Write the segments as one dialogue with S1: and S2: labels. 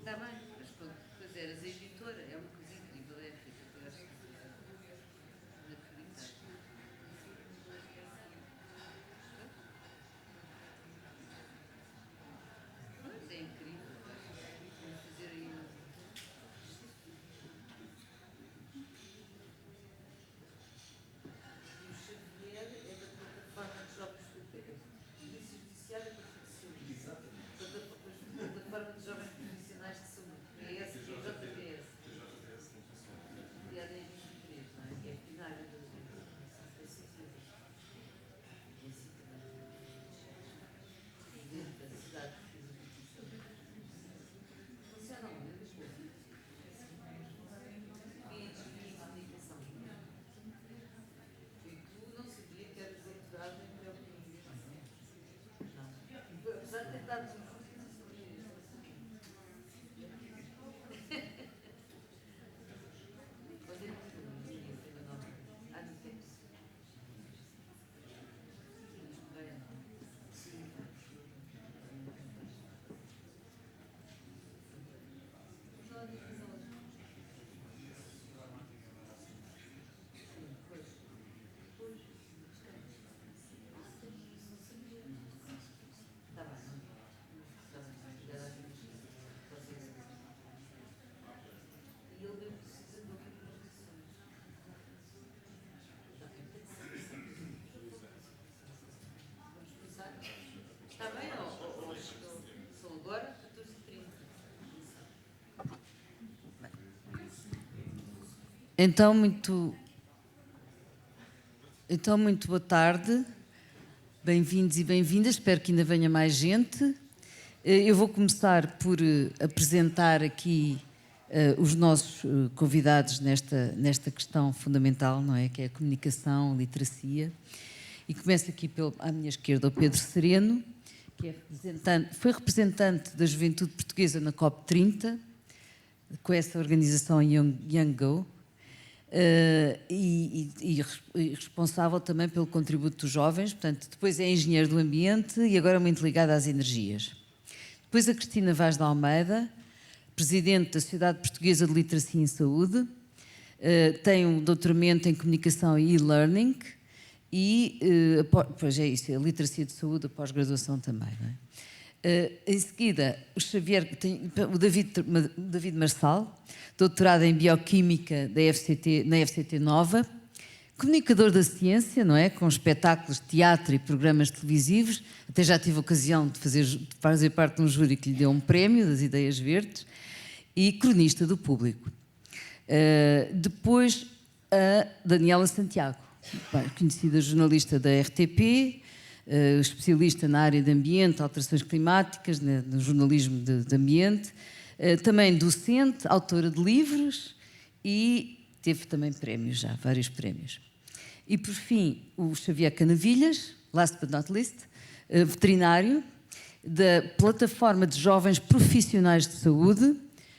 S1: Está bem, mas pronto, depois eras a editora, é uma coisa incrível, é a Rita, eu acho inacreditável. Pois é incrível, vamos fazer aí um. E o Xavier é da plataforma de jovens polícia judiciária para profissionais. Plataforma de jovens profissionais de saúde. É essa que é JPS. Criada em 23, não é? Que é primária da dentro da cidade de funciona onde? Em Lisboa. PhD em comunicação. E tu não sabia que eras doutorado em bioquímica? Não. Apesar de ter dado um curso, não sabia isso. Onde é que tu tinhas o meu nome? Anitex. Está bem ou são agora 14h30? Então, muito boa tarde, bem-vindos e bem-vindas, espero que ainda venha mais gente. Eu vou começar por apresentar aqui os nossos convidados nesta questão fundamental, não é? Que é a comunicação, a literacia. E começo aqui à minha esquerda o Pedro Sereno, que foi representante da juventude portuguesa na COP30, com essa organização Young Go, e responsável também pelo contributo dos jovens, portanto, depois é engenheiro do ambiente e agora muito ligada às energias. Depois a Cristina Vaz de Almeida, presidente da Sociedade Portuguesa de Literacia em Saúde, tem um doutoramento em comunicação e e-learning e, pois é isso, a literacia de saúde, a pós-graduação também, não é? Em seguida, o David Marçal, doutorado em Bioquímica na FCT Nova, comunicador da ciência, não é? Com espetáculos de teatro e programas televisivos, até já tive a ocasião de fazer parte de um júri que lhe deu um prémio das Ideias Verdes, e cronista do Público. Depois, a Daniela Santiago, conhecida jornalista da RTP, especialista na área de ambiente, alterações climáticas, no jornalismo de ambiente, também docente, autora de livros e teve também prémios já, vários prémios. E por fim, o Xavier Canavilhas, last but not least, veterinário, da Plataforma de Jovens Profissionais de Saúde,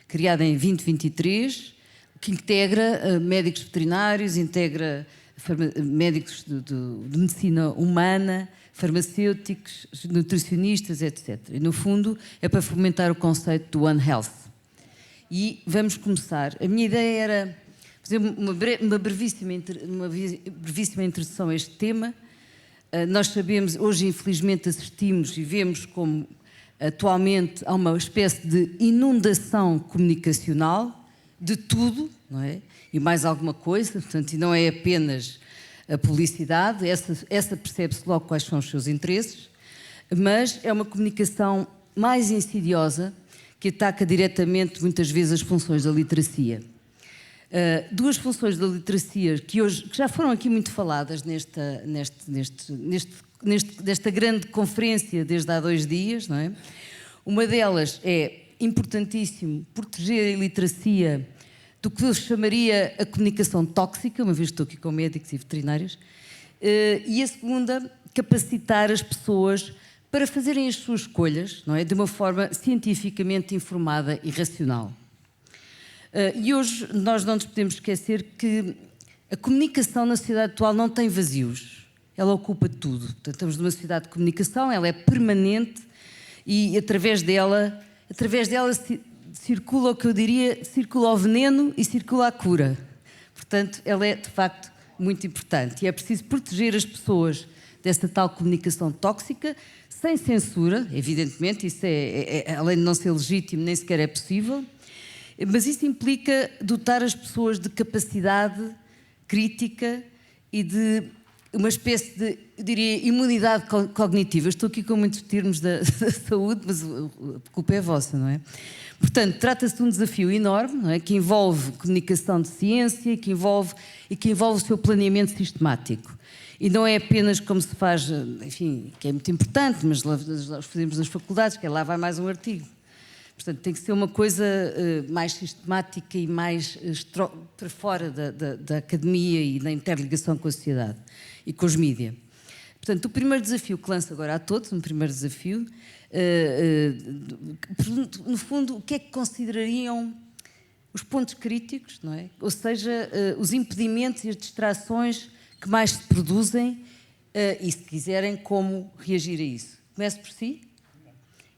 S1: criada em 2023, que integra médicos veterinários, integra médicos de medicina humana, farmacêuticos, nutricionistas, etc. E, no fundo, é para fomentar o conceito do One Health. E vamos começar. A minha ideia era fazer uma brevíssima introdução a este tema. Nós sabemos, hoje infelizmente assistimos e vemos como atualmente há uma espécie de inundação comunicacional de tudo, não é? E mais alguma coisa, portanto, e não é apenas a publicidade, essa percebe-se logo quais são os seus interesses, mas é uma comunicação mais insidiosa que ataca diretamente, muitas vezes, as funções da literacia. Duas funções da literacia que já foram aqui muito faladas nesta grande conferência desde há 2 dias, não é? Uma delas é importantíssimo proteger a iliteracia do que eu chamaria a comunicação tóxica, uma vez que estou aqui com médicos e veterinários, e a segunda, capacitar as pessoas para fazerem as suas escolhas, não é? De uma forma cientificamente informada e racional. E hoje nós não nos podemos esquecer que a comunicação na sociedade atual não tem vazios, ela ocupa tudo. Portanto, estamos numa sociedade de comunicação, ela é permanente e através dela circula o que eu diria, circula o veneno e circula a cura. Portanto, ela é, de facto, muito importante. E é preciso proteger as pessoas dessa tal comunicação tóxica, sem censura, evidentemente, isso além de não ser legítimo, nem sequer é possível, mas isso implica dotar as pessoas de capacidade crítica e de uma espécie de, eu diria, imunidade cognitiva. Estou aqui com muitos termos da saúde, mas a culpa é vossa, não é? Portanto, trata-se de um desafio enorme, não é? Que envolve comunicação de ciência, que envolve o seu planeamento sistemático. E não é apenas como se faz, enfim, que é muito importante, mas nós fazemos nas faculdades, que é lá vai mais um artigo. Portanto, tem que ser uma coisa mais sistemática e mais para fora da academia e da interligação com a sociedade e com os mídias. Portanto, o primeiro desafio que lanço agora a todos, um primeiro desafio, no fundo, o que é que considerariam os pontos críticos, não é? Ou seja, os impedimentos e as distrações que mais se produzem e, se quiserem, como reagir a isso. Comece por si.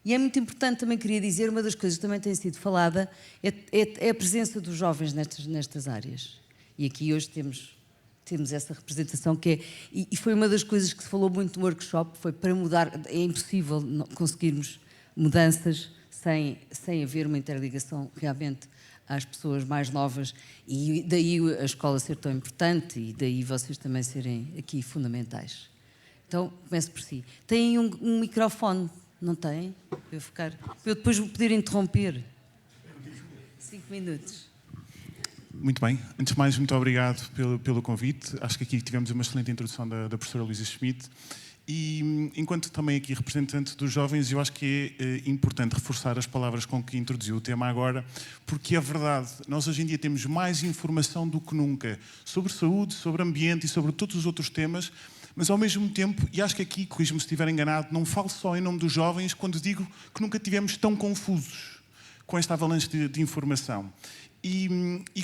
S1: E é muito importante, também queria dizer, uma das coisas que também tem sido falada é a presença dos jovens nestas áreas. E aqui hoje temos essa representação que é... E foi uma das coisas que se falou muito no workshop, foi para mudar, é impossível conseguirmos mudanças sem haver uma interligação realmente às pessoas mais novas, e daí a escola ser tão importante e daí vocês também serem aqui fundamentais. Então, comece por si. Têm um microfone, não têm? Para eu depois poder interromper. 5 minutos.
S2: Muito bem. Antes de mais, muito obrigado pelo convite. Acho que aqui tivemos uma excelente introdução da professora Luísa Schmidt. E, enquanto também aqui representante dos jovens, eu acho que é importante reforçar as palavras com que introduziu o tema agora, porque é verdade, nós hoje em dia temos mais informação do que nunca sobre saúde, sobre ambiente e sobre todos os outros temas, mas ao mesmo tempo, e acho que aqui, corrijo-me se estiver enganado, não falo só em nome dos jovens quando digo que nunca tivemos tão confusos com esta avalanche de informação. E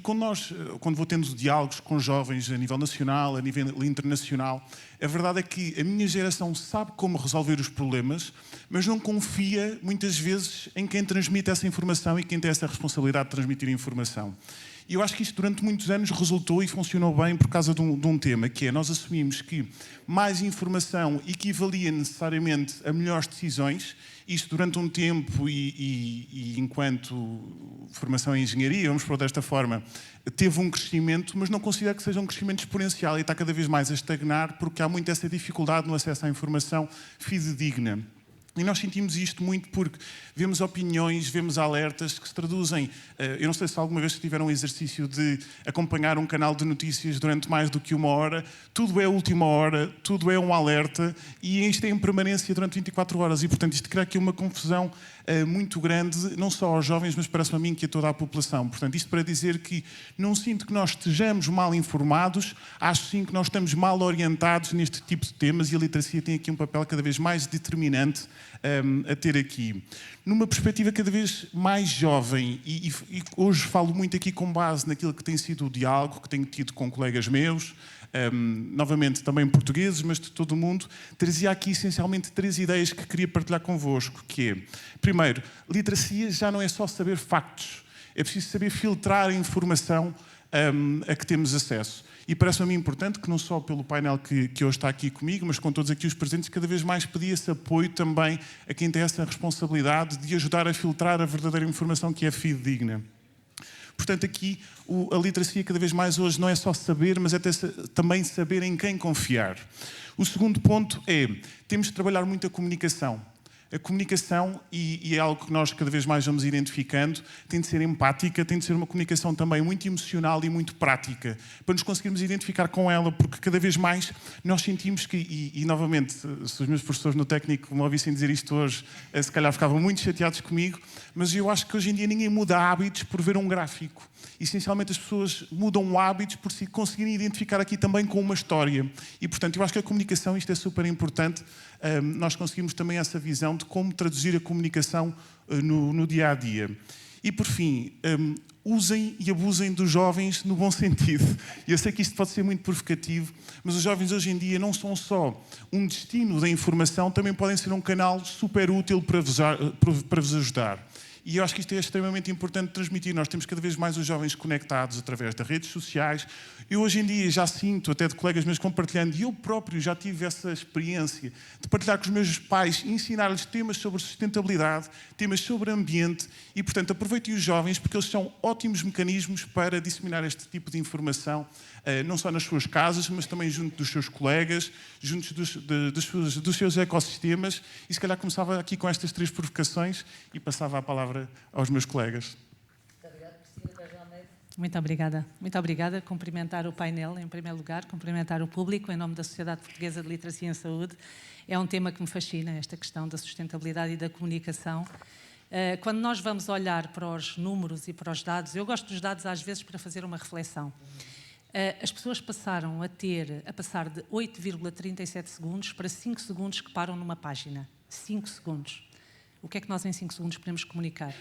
S2: quando vou tendo diálogos com jovens a nível nacional, a nível internacional, a verdade é que a minha geração sabe como resolver os problemas, mas não confia, muitas vezes, em quem transmite essa informação e quem tem essa responsabilidade de transmitir a informação. E eu acho que isto durante muitos anos resultou e funcionou bem por causa de um tema, que é nós assumimos que mais informação equivalia necessariamente a melhores decisões. Isto durante um tempo e enquanto formação em engenharia, vamos pôr desta forma, teve um crescimento, mas não considero que seja um crescimento exponencial e está cada vez mais a estagnar porque há muito essa dificuldade no acesso à informação fidedigna. E nós sentimos isto muito porque vemos opiniões, vemos alertas que se traduzem... Eu não sei se alguma vez tiveram um exercício de acompanhar um canal de notícias durante mais do que 1 hora. Tudo é última hora, tudo é um alerta e isto é em permanência durante 24 horas. E, portanto, isto cria aqui uma confusão muito grande, não só aos jovens, mas parece-me a mim que a toda a população. Portanto, isto para dizer que não sinto que nós estejamos mal informados, acho sim que nós estamos mal orientados neste tipo de temas e a literacia tem aqui um papel cada vez mais determinante a ter aqui. Numa perspectiva cada vez mais jovem, e hoje falo muito aqui com base naquilo que tem sido o diálogo que tenho tido com colegas meus, novamente também portugueses, mas de todo o mundo, trazia aqui essencialmente 3 ideias que queria partilhar convosco, que é, primeiro, literacia já não é só saber factos, é preciso saber filtrar a informação a que temos acesso. E parece-me a mim importante que não só pelo painel que hoje está aqui comigo, mas com todos aqui os presentes, cada vez mais pedia-se apoio também a quem tem essa responsabilidade de ajudar a filtrar a verdadeira informação que é fidedigna. Portanto, aqui a literacia cada vez mais hoje não é só saber, mas é também saber em quem confiar. O segundo ponto é, temos de trabalhar muito a comunicação. A comunicação, e é algo que nós cada vez mais vamos identificando, tem de ser empática, tem de ser uma comunicação também muito emocional e muito prática, para nos conseguirmos identificar com ela, porque cada vez mais nós sentimos que, e novamente, se os meus professores no técnico me ouvissem dizer isto hoje, se calhar ficavam muito chateados comigo, mas eu acho que hoje em dia ninguém muda hábitos por ver um gráfico. Essencialmente as pessoas mudam hábitos por se conseguirem identificar aqui também com uma história. E, portanto, eu acho que a comunicação, isto é super importante, nós conseguimos também essa visão de como traduzir a comunicação no dia-a-dia. E, por fim, usem e abusem dos jovens no bom sentido. Eu sei que isto pode ser muito provocativo, mas os jovens hoje em dia não são só um destino da informação, também podem ser um canal super útil para vos ajudar. E eu acho que isto é extremamente importante transmitir. Nós temos cada vez mais os jovens conectados através das redes sociais. Eu hoje em dia já sinto, até de colegas meus compartilhando, e eu próprio já tive essa experiência de partilhar com os meus pais, ensinar-lhes temas sobre sustentabilidade, temas sobre ambiente, e portanto aproveitem os jovens porque eles são ótimos mecanismos para disseminar este tipo de informação, não só nas suas casas, mas também junto dos seus colegas, junto dos seus ecossistemas. E se calhar começava aqui com estas 3 provocações e passava a palavra aos meus colegas.
S3: Muito obrigada. Muito obrigada. Cumprimentar o painel, em primeiro lugar, cumprimentar o público, em nome da Sociedade Portuguesa de Literacia em Saúde. É um tema que me fascina, esta questão da sustentabilidade e da comunicação. Quando nós vamos olhar para os números e para os dados, eu gosto dos dados às vezes para fazer uma reflexão. As pessoas passaram a passar de 8,37 segundos para 5 segundos que param numa página. 5 segundos. O que é que nós em 5 segundos podemos comunicar?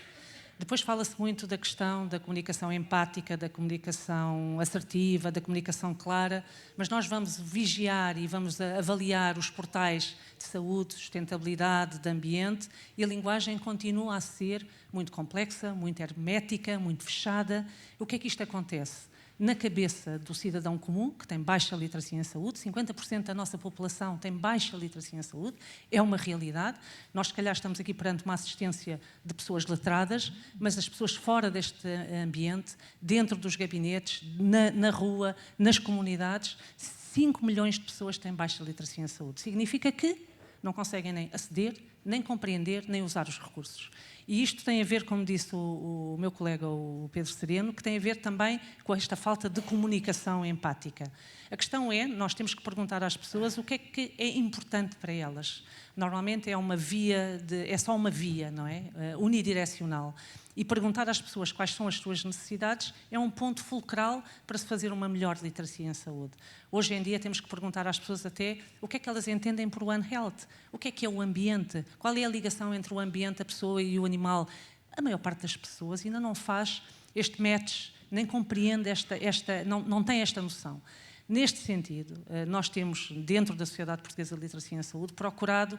S3: Depois fala-se muito da questão da comunicação empática, da comunicação assertiva, da comunicação clara, mas nós vamos vigiar e vamos avaliar os portais de saúde, sustentabilidade, de ambiente, e a linguagem continua a ser muito complexa, muito hermética, muito fechada. O que é que isto acontece? Na cabeça do cidadão comum, que tem baixa literacia em saúde, 50% da nossa população tem baixa literacia em saúde, é uma realidade. Nós, se calhar, estamos aqui perante uma assistência de pessoas letradas, mas as pessoas fora deste ambiente, dentro dos gabinetes, na rua, nas comunidades, 5 milhões de pessoas têm baixa literacia em saúde. Significa que não conseguem nem aceder, nem compreender, nem usar os recursos. E isto tem a ver, como disse o meu colega, o Pedro Sereno, que tem a ver também com esta falta de comunicação empática. A questão é, nós temos que perguntar às pessoas o que é importante para elas. Normalmente é só uma via, não é? Unidirecional. E perguntar às pessoas quais são as suas necessidades é um ponto fulcral para se fazer uma melhor literacia em saúde. Hoje em dia temos que perguntar às pessoas até o que é que elas entendem por One Health, o que é o ambiente, qual é a ligação entre o ambiente, a pessoa e o animal. A maior parte das pessoas ainda não faz este match, nem compreende não tem esta noção. Neste sentido, nós temos, dentro da Sociedade Portuguesa de Literacia em Saúde, procurado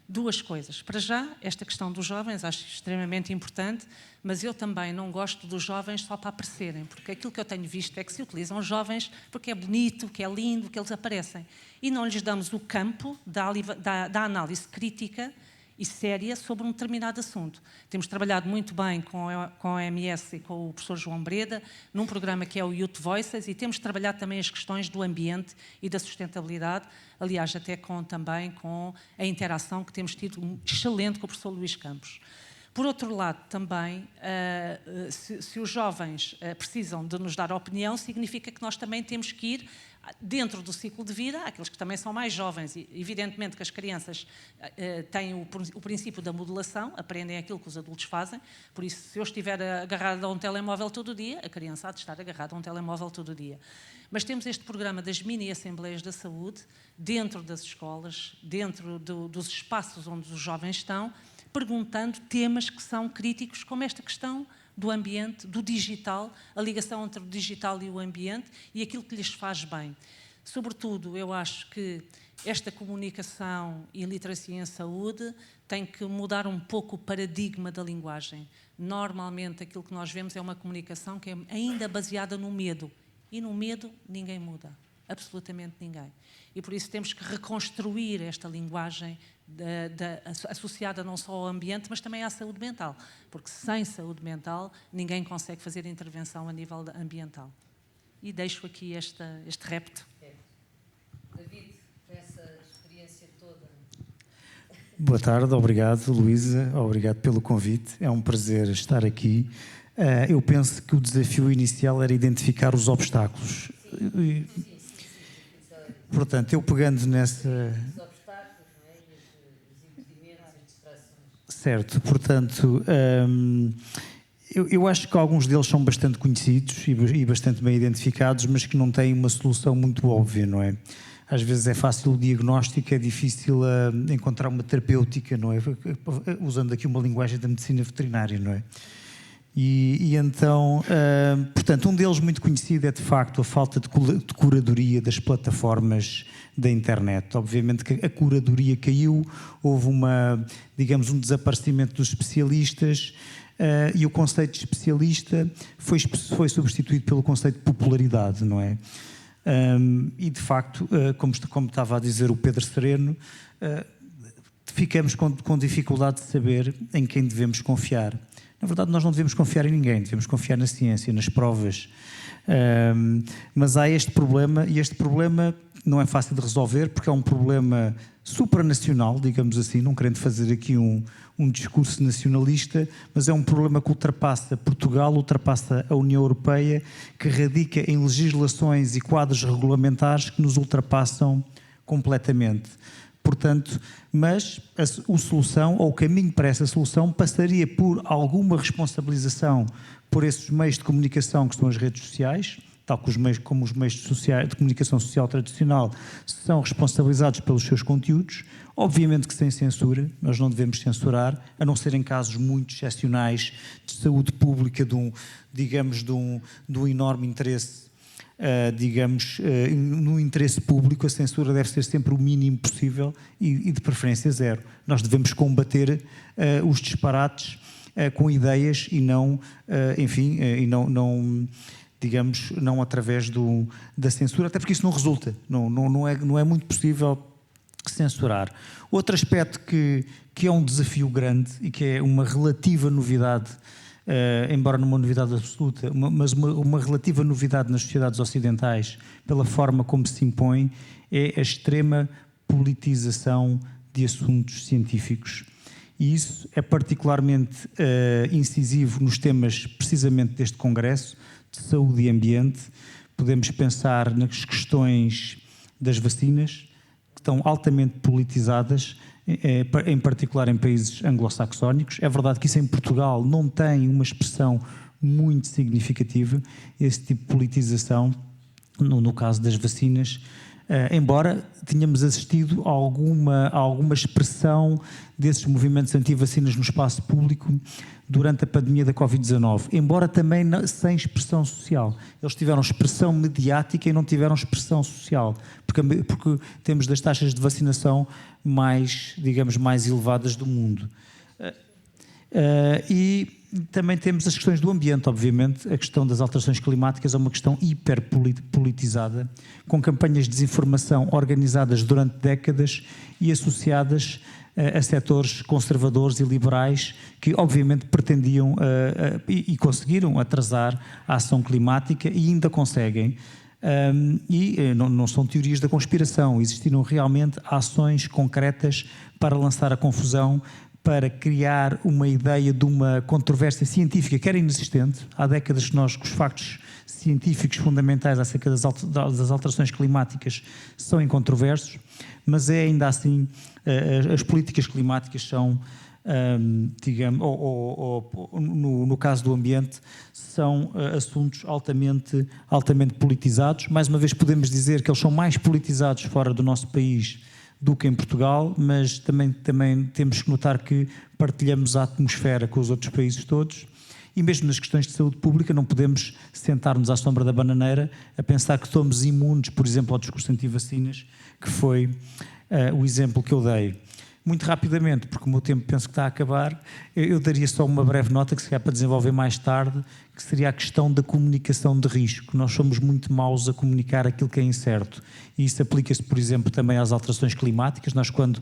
S3: 2 coisas. Para já, esta questão dos jovens acho extremamente importante, mas eu também não gosto dos jovens só para aparecerem, porque aquilo que eu tenho visto é que se utilizam jovens porque é bonito, que é lindo, que eles aparecem. E não lhes damos o campo da análise crítica e séria sobre um determinado assunto. Temos trabalhado muito bem com a OMS e com o professor João Breda, num programa que é o Youth Voices, e temos trabalhado também as questões do ambiente e da sustentabilidade, aliás, até também com a interação que temos tido excelente com o professor Luís Campos. Por outro lado, também, se os jovens precisam de nos dar opinião, significa que nós também temos que ir dentro do ciclo de vida, aqueles que também são mais jovens. E, evidentemente que as crianças têm o princípio da modulação, aprendem aquilo que os adultos fazem, por isso, se eu estiver agarrado a um telemóvel todo o dia, a criança há de estar agarrada a um telemóvel todo o dia. Mas temos este programa das mini-assembleias da saúde, dentro das escolas, dentro dos espaços onde os jovens estão, perguntando temas que são críticos, como esta questão do ambiente, do digital, a ligação entre o digital e o ambiente e aquilo que lhes faz bem. Sobretudo, eu acho que esta comunicação e literacia em saúde tem que mudar um pouco o paradigma da linguagem. Normalmente, aquilo que nós vemos é uma comunicação que é ainda baseada no medo. E no medo, ninguém muda. Absolutamente ninguém. E por isso temos que reconstruir esta linguagem associada não só ao ambiente, mas também à saúde mental. Porque sem saúde mental, ninguém consegue fazer intervenção a nível ambiental. E deixo aqui este repto.
S1: David, essa experiência toda.
S4: Boa tarde, obrigado, Luísa, obrigado pelo convite. É um prazer estar aqui. Eu penso que o desafio inicial era identificar os obstáculos. Sim. Portanto, eu pegando nessa...
S1: Os obstáculos, não é? E os impedimentos, as distrações.
S4: Certo, portanto, eu acho que alguns deles são bastante conhecidos e bastante bem identificados, mas que não têm uma solução muito óbvia, não é? Às vezes é fácil o diagnóstico, é difícil encontrar uma terapêutica, não é? Usando aqui uma linguagem da medicina veterinária, não é? E então, portanto, um deles muito conhecido é de facto a falta de curadoria das plataformas da internet. Obviamente que a curadoria caiu, houve digamos, um desaparecimento dos especialistas, e o conceito de especialista foi substituído pelo conceito de popularidade, não é? E de facto, como estava a dizer o Pedro Sereno, ficamos com dificuldade de saber em quem devemos confiar. Na verdade, nós não devemos confiar em ninguém, devemos confiar na ciência, nas provas. Mas há este problema, e este problema não é fácil de resolver, porque é um problema supranacional, digamos assim, não querendo fazer aqui um discurso nacionalista, mas é um problema que ultrapassa Portugal, ultrapassa a União Europeia, que radica em legislações e quadros regulamentares que nos ultrapassam completamente. Portanto, mas a solução, ou o caminho para essa solução, passaria por alguma responsabilização por esses meios de comunicação que são as redes sociais, tal como os meios de comunicação social tradicional são responsabilizados pelos seus conteúdos, obviamente que sem censura, nós não devemos censurar, a não ser em casos muito excepcionais de saúde pública, de um enorme interesse, no interesse público. A censura deve ser sempre o mínimo possível e de preferência zero. Nós devemos combater os disparates com ideias e não, não através da censura, até porque isso não resulta, não é muito possível censurar. Outro aspecto que é um desafio grande e que é uma relativa novidade, embora não uma novidade absoluta, mas uma relativa novidade nas sociedades ocidentais, pela forma como se impõe, é a extrema politização de assuntos científicos. E isso é particularmente incisivo nos temas precisamente deste Congresso, de saúde e ambiente. Podemos pensar nas questões das vacinas, que estão altamente politizadas, em particular em países anglo-saxónicos. É verdade que isso em Portugal não tem uma expressão muito significativa, esse tipo de politização, no caso das vacinas, embora tenhamos assistido a alguma expressão desses movimentos anti-vacinas no espaço público durante a pandemia da Covid-19, embora também sem expressão social. Eles tiveram expressão mediática e não tiveram expressão social, porque temos das taxas de vacinação mais elevadas do mundo. E também temos as questões do ambiente, obviamente. A questão das alterações climáticas é uma questão hiperpolitizada, com campanhas de desinformação organizadas durante décadas e associadas a setores conservadores e liberais que, obviamente, pretendiam e conseguiram atrasar a ação climática e ainda conseguem. Não são teorias da conspiração, existiram realmente ações concretas para lançar a confusão, para criar uma ideia de uma controvérsia científica que era inexistente. Há décadas que os factos científicos fundamentais acerca das alterações climáticas são incontroversos, mas ainda assim as políticas climáticas são, no caso do ambiente, são assuntos altamente politizados. Mais uma vez podemos dizer que eles são mais politizados fora do nosso país do que em Portugal, mas também temos que notar que partilhamos a atmosfera com os outros países todos, e mesmo nas questões de saúde pública não podemos sentar-nos à sombra da bananeira a pensar que somos imunes, por exemplo, ao discurso anti-vacinas, que foi o exemplo que eu dei. Muito rapidamente, porque o meu tempo penso que está a acabar, eu daria só uma breve nota, que se calhar para desenvolver mais tarde, que seria a questão da comunicação de risco. Nós somos muito maus a comunicar aquilo que é incerto. E isso aplica-se, por exemplo, também às alterações climáticas. Nós, quando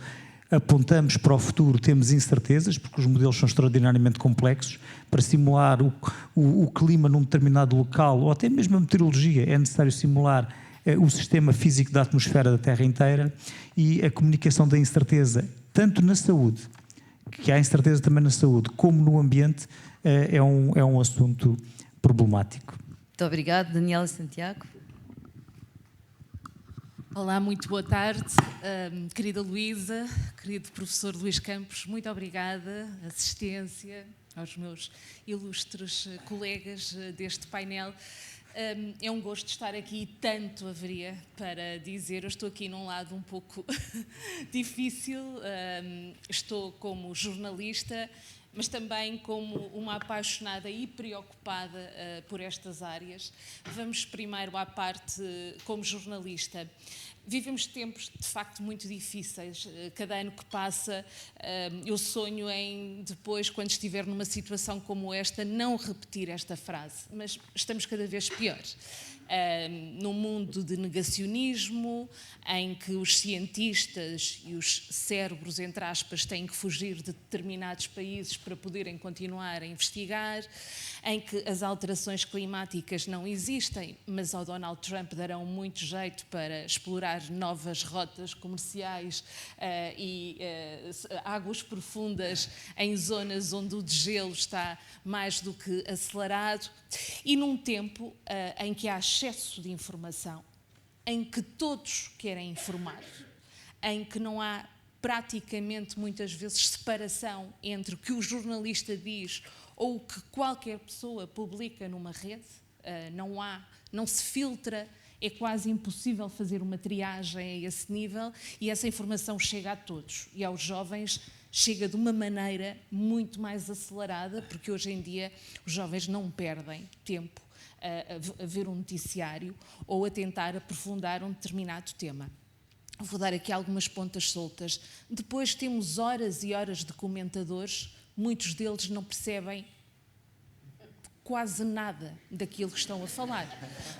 S4: apontamos para o futuro, temos incertezas, porque os modelos são extraordinariamente complexos. Para simular o clima num determinado local, ou até mesmo a meteorologia, é necessário simular o sistema físico da atmosfera da Terra inteira, e a comunicação da incerteza, tanto na saúde, que há incerteza também na saúde, como no ambiente, é um assunto problemático.
S1: Muito obrigada, Daniela Santiago.
S5: Olá, muito boa tarde, querida Luísa, querido professor Luís Campos, muito obrigada, assistência, aos meus ilustres colegas deste painel. É um gosto estar aqui, tanto haveria para dizer. Eu estou aqui num lado um pouco difícil, estou como jornalista, mas também como uma apaixonada e preocupada por estas áreas. Vamos primeiro à parte como jornalista. Vivemos tempos, de facto, muito difíceis. Cada ano que passa, eu sonho em, depois, quando estiver numa situação como esta, não repetir esta frase. Mas estamos cada vez pior. Num mundo de negacionismo, em que os cientistas e os cérebros, entre aspas, têm que fugir de determinados países para poderem continuar a investigar, em que as alterações climáticas não existem, mas ao Donald Trump darão muito jeito para explorar novas rotas comerciais e águas profundas em zonas onde o degelo está mais do que acelerado, e num tempo em que há excesso de informação, em que todos querem informar, em que não há praticamente muitas vezes separação entre o que o jornalista diz ou o que qualquer pessoa publica numa rede, não se filtra, é quase impossível fazer uma triagem a esse nível, e essa informação chega a todos, e aos jovens chega de uma maneira muito mais acelerada, porque hoje em dia os jovens não perdem tempo a ver um noticiário ou a tentar aprofundar um determinado tema. Vou dar aqui algumas pontas soltas. Depois temos horas e horas de comentadores, muitos deles não percebem quase nada daquilo que estão a falar,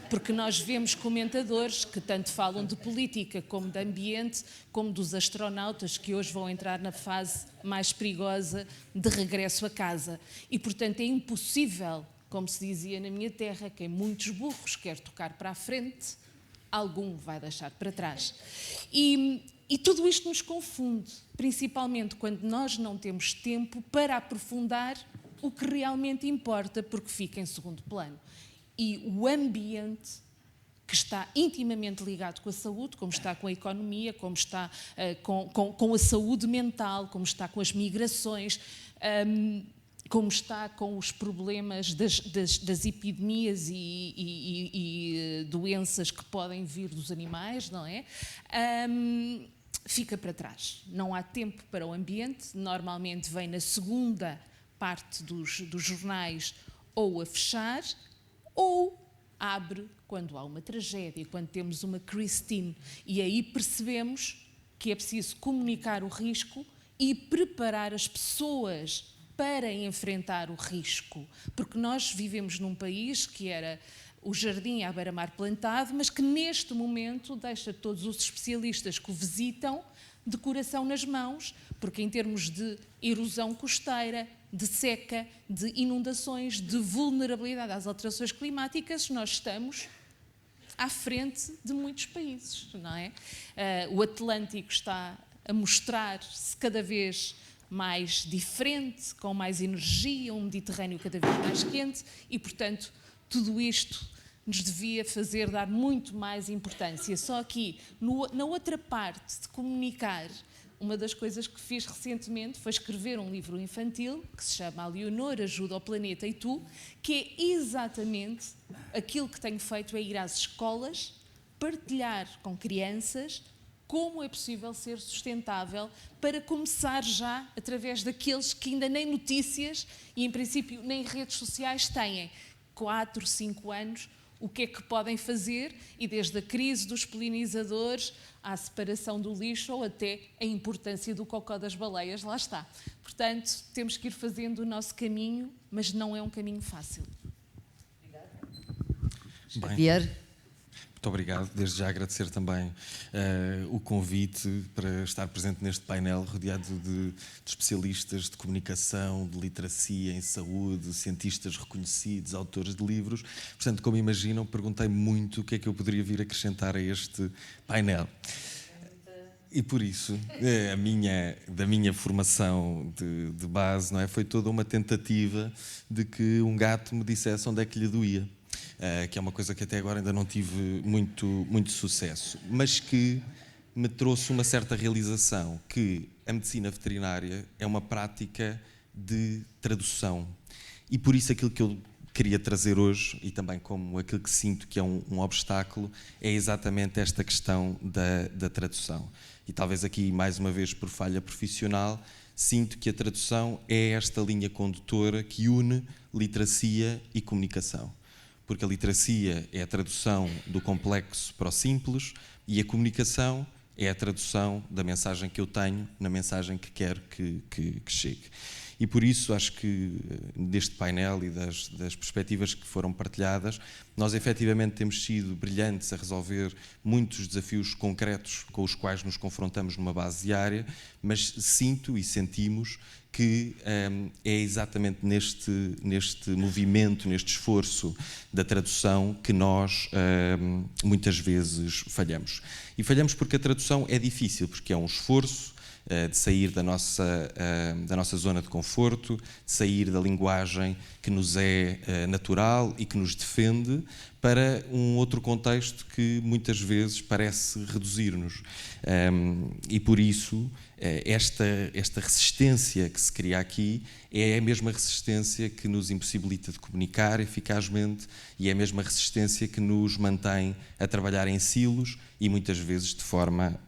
S5: porque nós vemos comentadores que tanto falam de política como de ambiente, como dos astronautas que hoje vão entrar na fase mais perigosa de regresso a casa. E, portanto, é impossível, como se dizia na minha terra, quem muitos burros quer tocar para a frente, algum vai deixar para trás. E tudo isto nos confunde, principalmente quando nós não temos tempo para aprofundar o que realmente importa, porque fica em segundo plano. E o ambiente, que está intimamente ligado com a saúde, como está com a economia, como está com a saúde mental, como está com as migrações, como está com os problemas das epidemias e doenças que podem vir dos animais, não é? Fica para trás. Não há tempo para o ambiente, normalmente vem na segunda parte dos jornais, ou a fechar, ou abre quando há uma tragédia, quando temos uma Christine, e aí percebemos que é preciso comunicar o risco e preparar as pessoas para enfrentar o risco, porque nós vivemos num país que era o jardim à beira-mar plantado, mas que neste momento deixa todos os especialistas que o visitam de coração nas mãos, porque em termos de erosão costeira, de seca, de inundações, de vulnerabilidade às alterações climáticas, nós estamos à frente de muitos países, não é? O Atlântico está a mostrar-se cada vez mais diferente, com mais energia, um Mediterrâneo cada vez mais quente e, portanto, tudo isto nos devia fazer dar muito mais importância. Só aqui, na outra parte de comunicar, uma das coisas que fiz recentemente foi escrever um livro infantil que se chama A Leonor Ajuda ao Planeta e Tu, que é exatamente aquilo que tenho feito, é ir às escolas, partilhar com crianças como é possível ser sustentável para começar já através daqueles que ainda nem notícias e, em princípio, nem redes sociais têm. 4, 5 anos, o que é que podem fazer, e desde a crise dos polinizadores à separação do lixo ou até a importância do cocó das baleias, lá está. Portanto, temos que ir fazendo o nosso caminho, mas não é um caminho fácil.
S1: Xavier?
S6: Muito obrigado. Desde já agradecer também o convite para estar presente neste painel rodeado de especialistas de comunicação, de literacia em saúde, cientistas reconhecidos, autores de livros. Portanto, como imaginam, perguntei muito o que é que eu poderia vir acrescentar a este painel. E por isso, da minha formação de base, não é, foi toda uma tentativa de que um gato me dissesse onde é que lhe doía. Que é uma coisa que até agora ainda não tive muito sucesso, mas que me trouxe uma certa realização que a medicina veterinária é uma prática de tradução. E por isso aquilo que eu queria trazer hoje, e também como aquilo que sinto que é um obstáculo, é exatamente esta questão da tradução. E talvez aqui, mais uma vez, por falha profissional, sinto que a tradução é esta linha condutora que une literacia e comunicação. porque a literacia é a tradução do complexo para o simples e a comunicação é a tradução da mensagem que eu tenho na mensagem que quero que chegue. E por isso acho que deste painel e das perspectivas que foram partilhadas, nós efetivamente temos sido brilhantes a resolver muitos desafios concretos com os quais nos confrontamos numa base diária, mas sinto e sentimos que é exatamente neste movimento, neste esforço da tradução que nós muitas vezes falhamos. E falhamos porque a tradução é difícil, porque é um esforço de sair da nossa zona de conforto, de sair da linguagem que nos é natural e que nos defende para um outro contexto que muitas vezes parece reduzir-nos. E por isso esta resistência que se cria aqui é a mesma resistência que nos impossibilita de comunicar eficazmente e é a mesma resistência que nos mantém a trabalhar em silos e muitas vezes de forma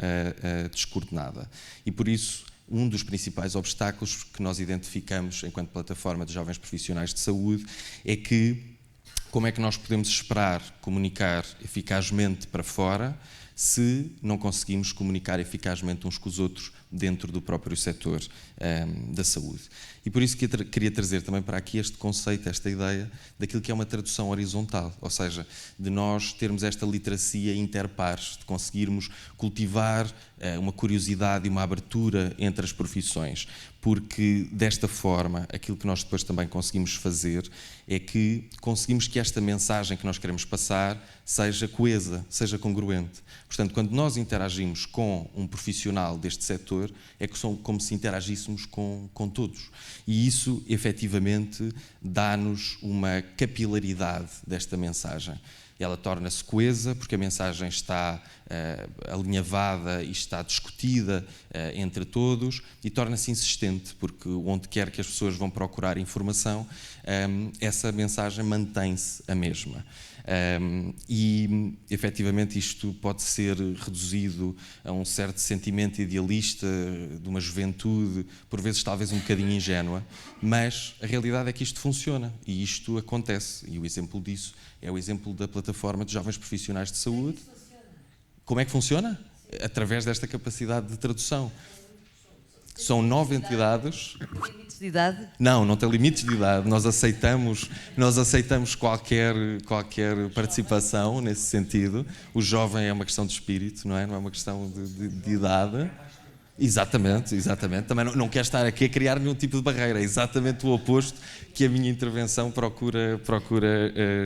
S6: descoordenada. E por isso, um dos principais obstáculos que nós identificamos enquanto plataforma de jovens profissionais de saúde é que como é que nós podemos esperar comunicar eficazmente para fora se não conseguimos comunicar eficazmente uns com os outros dentro do próprio setor da saúde. E por isso que eu queria trazer também para aqui este conceito, esta ideia daquilo que é uma tradução horizontal, ou seja, de nós termos esta literacia interpares, de conseguirmos cultivar uma curiosidade e uma abertura entre as profissões, porque desta forma aquilo que nós depois também conseguimos fazer é que conseguimos que esta mensagem que nós queremos passar seja coesa, seja congruente. Portanto, quando nós interagimos com um profissional deste setor, é como se interagíssemos com todos. E isso, efetivamente, dá-nos uma capilaridade desta mensagem. Ela torna-se coesa porque a mensagem está alinhavada e está discutida entre todos e torna-se insistente porque onde quer que as pessoas vão procurar informação, essa mensagem mantém-se a mesma. E efetivamente isto pode ser reduzido a um certo sentimento idealista de uma juventude, por vezes talvez um bocadinho ingênua, mas a realidade é que isto funciona e isto acontece. E o exemplo disso é o exemplo da plataforma de jovens profissionais de saúde. Como é que funciona? Através desta capacidade de tradução. São 9 entidades.
S1: Tem limites de idade?
S6: Não tem limites de idade. Nós aceitamos qualquer participação nesse sentido. O jovem é uma questão de espírito, não é? Não é uma questão de idade. Exatamente. Também não quero estar aqui a criar nenhum tipo de barreira. É exatamente o oposto que a minha intervenção procura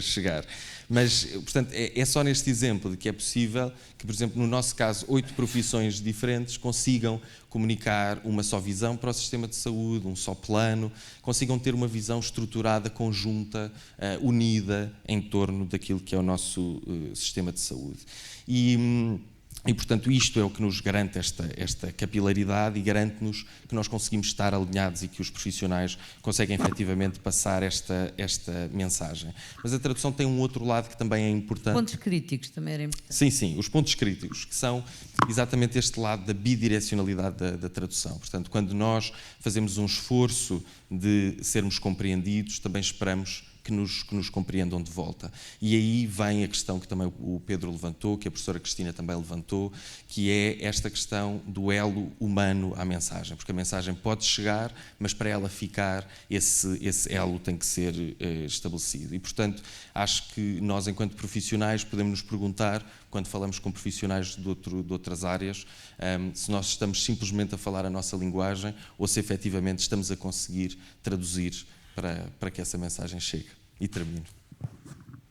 S6: chegar. Mas, portanto, é só neste exemplo de que é possível que, por exemplo, no nosso caso, 8 profissões diferentes consigam comunicar uma só visão para o sistema de saúde, um só plano, consigam ter uma visão estruturada, conjunta, unida em torno daquilo que é o nosso sistema de saúde. E, portanto, isto é o que nos garante esta capilaridade e garante-nos que nós conseguimos estar alinhados e que os profissionais conseguem efetivamente passar esta mensagem. Mas a tradução tem um outro lado que também é importante.
S1: Pontos críticos também era importante.
S6: Sim, os pontos críticos, que são exatamente este lado da bidirecionalidade da tradução. Portanto, quando nós fazemos um esforço de sermos compreendidos, também esperamos que nos compreendam de volta. E aí vem a questão que também o Pedro levantou, que a professora Cristina também levantou, que é esta questão do elo humano à mensagem, porque a mensagem pode chegar, mas para ela ficar, esse elo tem que ser estabelecido. E, portanto, acho que nós, enquanto profissionais, podemos nos perguntar, quando falamos com profissionais de outras áreas, se nós estamos simplesmente a falar a nossa linguagem ou se efetivamente estamos a conseguir traduzir para que essa mensagem chegue. E termino.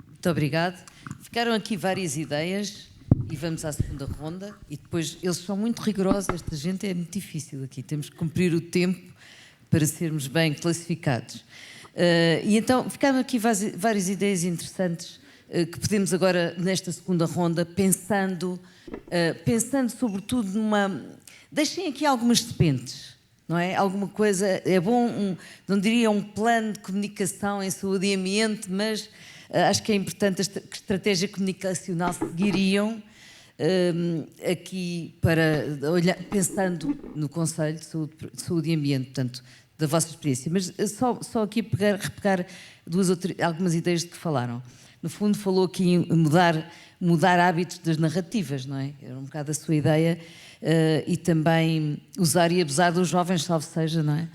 S1: Muito obrigado. Ficaram aqui várias ideias e vamos à segunda ronda. E depois, eles são muito rigorosos, esta gente é muito difícil aqui. Temos que cumprir o tempo para sermos bem classificados. E então, ficaram aqui várias ideias interessantes que podemos agora, nesta segunda ronda, pensando sobretudo numa... Deixem aqui algumas sementes. Não é? Alguma coisa, é bom, não diria um plano de comunicação em saúde e ambiente, mas acho que é importante que estratégia comunicacional seguiriam aqui para olhar, pensando no Conselho de Saúde e Ambiente. Portanto, da vossa experiência. Mas só aqui repegar algumas ideias de que falaram. No fundo, falou aqui em mudar hábitos das narrativas, não é? Era um bocado a sua ideia. E também usar e abusar dos jovens, salvo seja, não é?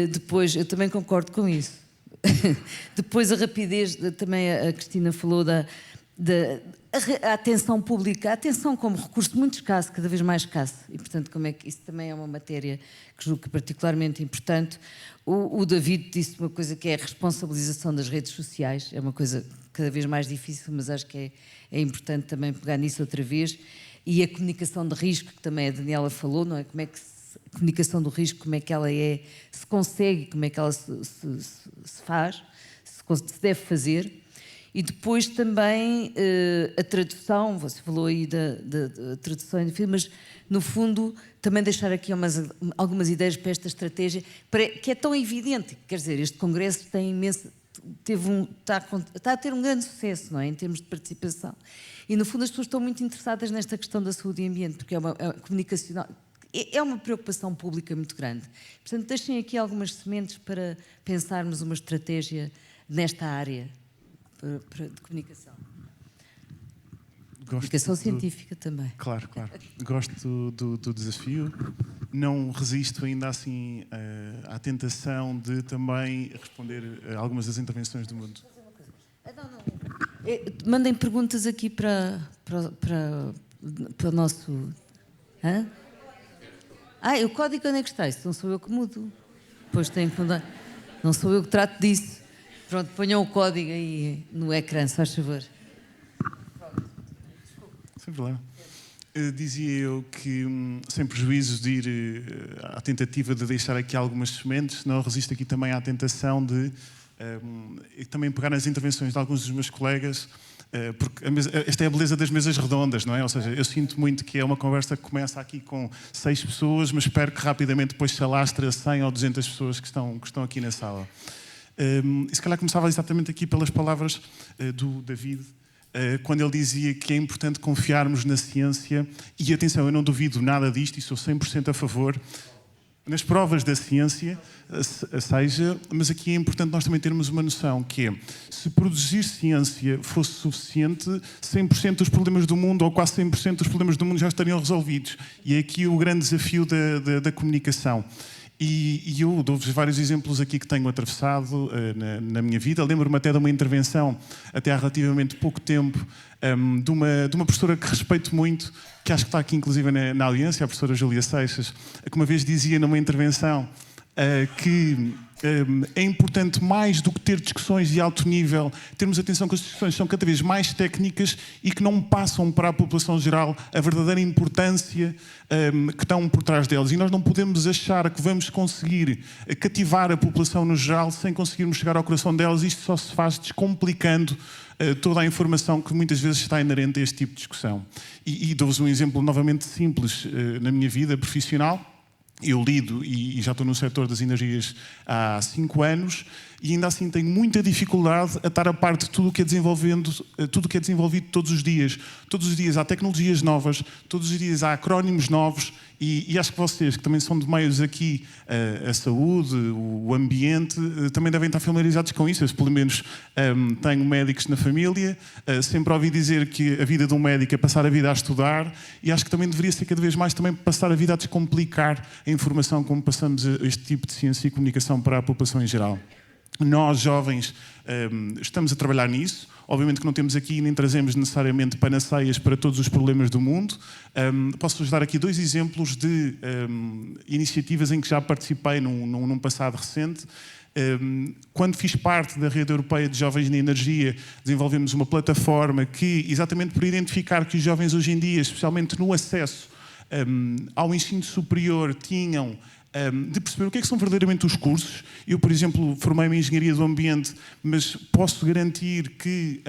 S1: Depois, eu também concordo com isso. Depois, a rapidez, também a Cristina falou da atenção pública, a atenção como recurso muito escasso, cada vez mais escasso, e portanto como é que isso também é uma matéria que julgo que é particularmente importante. O David disse uma coisa que é a responsabilização das redes sociais, é uma coisa cada vez mais difícil, mas acho que é importante também pegar nisso outra vez, e a comunicação de risco, que também a Daniela falou, não é? Como é que a comunicação do risco, como é que ela se consegue, como é que ela se faz, se deve fazer. E depois também a tradução, você falou aí da tradução, mas no fundo também deixar aqui algumas ideias para esta estratégia, que é tão evidente, quer dizer, este congresso tem imenso, está a ter um grande sucesso, não é, em termos de participação. E no fundo as pessoas estão muito interessadas nesta questão da saúde e ambiente, porque é uma comunicacional, é uma preocupação pública muito grande. Portanto, deixem aqui algumas sementes para pensarmos uma estratégia nesta área de comunicação. Comunicação científica também.
S2: Claro. Gosto do desafio. Não resisto ainda assim à tentação de também responder a algumas das intervenções do mundo.
S1: Mandem perguntas aqui para o nosso... Hã? O código onde é que está? Isso não sou eu que mudo. Depois tenho que mudar. Não sou eu que trato disso. Pronto, ponham o código aí no ecrã, se faz favor.
S2: Sem problema. Dizia eu que, sem prejuízos de ir à tentativa de deixar aqui algumas sementes, não resisto aqui também à tentação de também pegar nas intervenções de alguns dos meus colegas, porque esta é a beleza das mesas redondas, não é? Ou seja, eu sinto muito que é uma conversa que começa aqui com 6 pessoas, mas espero que rapidamente depois se alastre a 100 ou 200 pessoas que estão aqui na sala. E se calhar começava exatamente aqui pelas palavras do David, quando ele dizia que é importante confiarmos na ciência, e atenção, eu não duvido nada disto e sou 100% a favor, nas provas da ciência, mas aqui é importante nós também termos uma noção que é, se produzir ciência fosse suficiente, 100% dos problemas do mundo, ou quase 100% dos problemas do mundo já estariam resolvidos. E é aqui o grande desafio da comunicação. E eu dou-vos vários exemplos aqui que tenho atravessado na minha vida. Lembro-me até de uma intervenção, até há relativamente pouco tempo, de uma professora que respeito muito, que acho que está aqui inclusive na audiência, a professora Júlia Seixas, que uma vez dizia numa intervenção que é importante, mais do que ter discussões de alto nível, termos atenção que as discussões são cada vez mais técnicas e que não passam para a população geral a verdadeira importância que estão por trás delas. E nós não podemos achar que vamos conseguir cativar a população no geral sem conseguirmos chegar ao coração delas. Isto só se faz descomplicando toda a informação que muitas vezes está inerente a este tipo de discussão. E dou-vos um exemplo novamente simples na minha vida profissional. Eu lido e já estou no setor das energias há 5 anos e ainda assim tenho muita dificuldade a estar a par de tudo o que é desenvolvido todos os dias. Todos os dias há tecnologias novas, todos os dias há acrónimos novos e acho que vocês, que também são de meios aqui, a saúde, o ambiente, também devem estar familiarizados com isso. Eu, pelo menos, tenho médicos na família, sempre ouvi dizer que a vida de um médico é passar a vida a estudar e acho que também deveria ser cada vez mais também passar a vida a descomplicar a informação como passamos este tipo de ciência e comunicação para a população em geral. Nós, jovens, estamos a trabalhar nisso. Obviamente que não temos aqui nem trazemos necessariamente panaceias para todos os problemas do mundo. Posso-vos dar aqui 2 exemplos de iniciativas em que já participei num passado recente. Quando fiz parte da Rede Europeia de Jovens na Energia, desenvolvemos uma plataforma que, exatamente por identificar que os jovens hoje em dia, especialmente no acesso ao ensino superior, tinham de perceber o que é que são verdadeiramente os cursos. Eu, por exemplo, formei-me em Engenharia do Ambiente, mas posso garantir que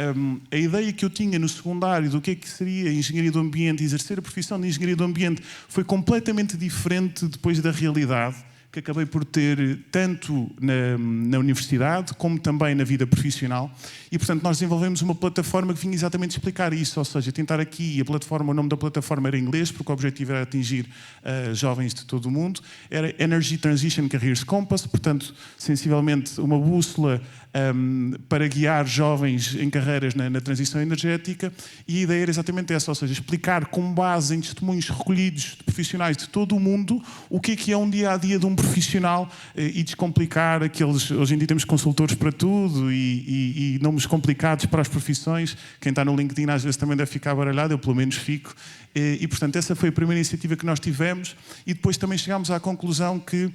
S2: a ideia que eu tinha no secundário do que é que seria Engenharia do Ambiente e exercer a profissão de Engenharia do Ambiente foi completamente diferente depois da realidade. que acabei por ter tanto na universidade como também na vida profissional. E, portanto, nós desenvolvemos uma plataforma que vinha exatamente explicar isso, ou seja, tentar aqui, o nome da plataforma era em inglês, porque o objetivo era atingir jovens de todo o mundo. Era Energy Transition Careers Compass, portanto, sensivelmente uma bússola para guiar jovens em carreiras na transição energética, e a ideia era exatamente essa, ou seja, explicar com base em testemunhos recolhidos de profissionais de todo o mundo o que é um dia-a-dia de um profissional e descomplicar aqueles... Hoje em dia temos consultores para tudo e nomes complicados para as profissões. Quem está no LinkedIn às vezes também deve ficar baralhado, eu pelo menos fico. E portanto, essa foi a primeira iniciativa que nós tivemos, e depois também chegámos à conclusão que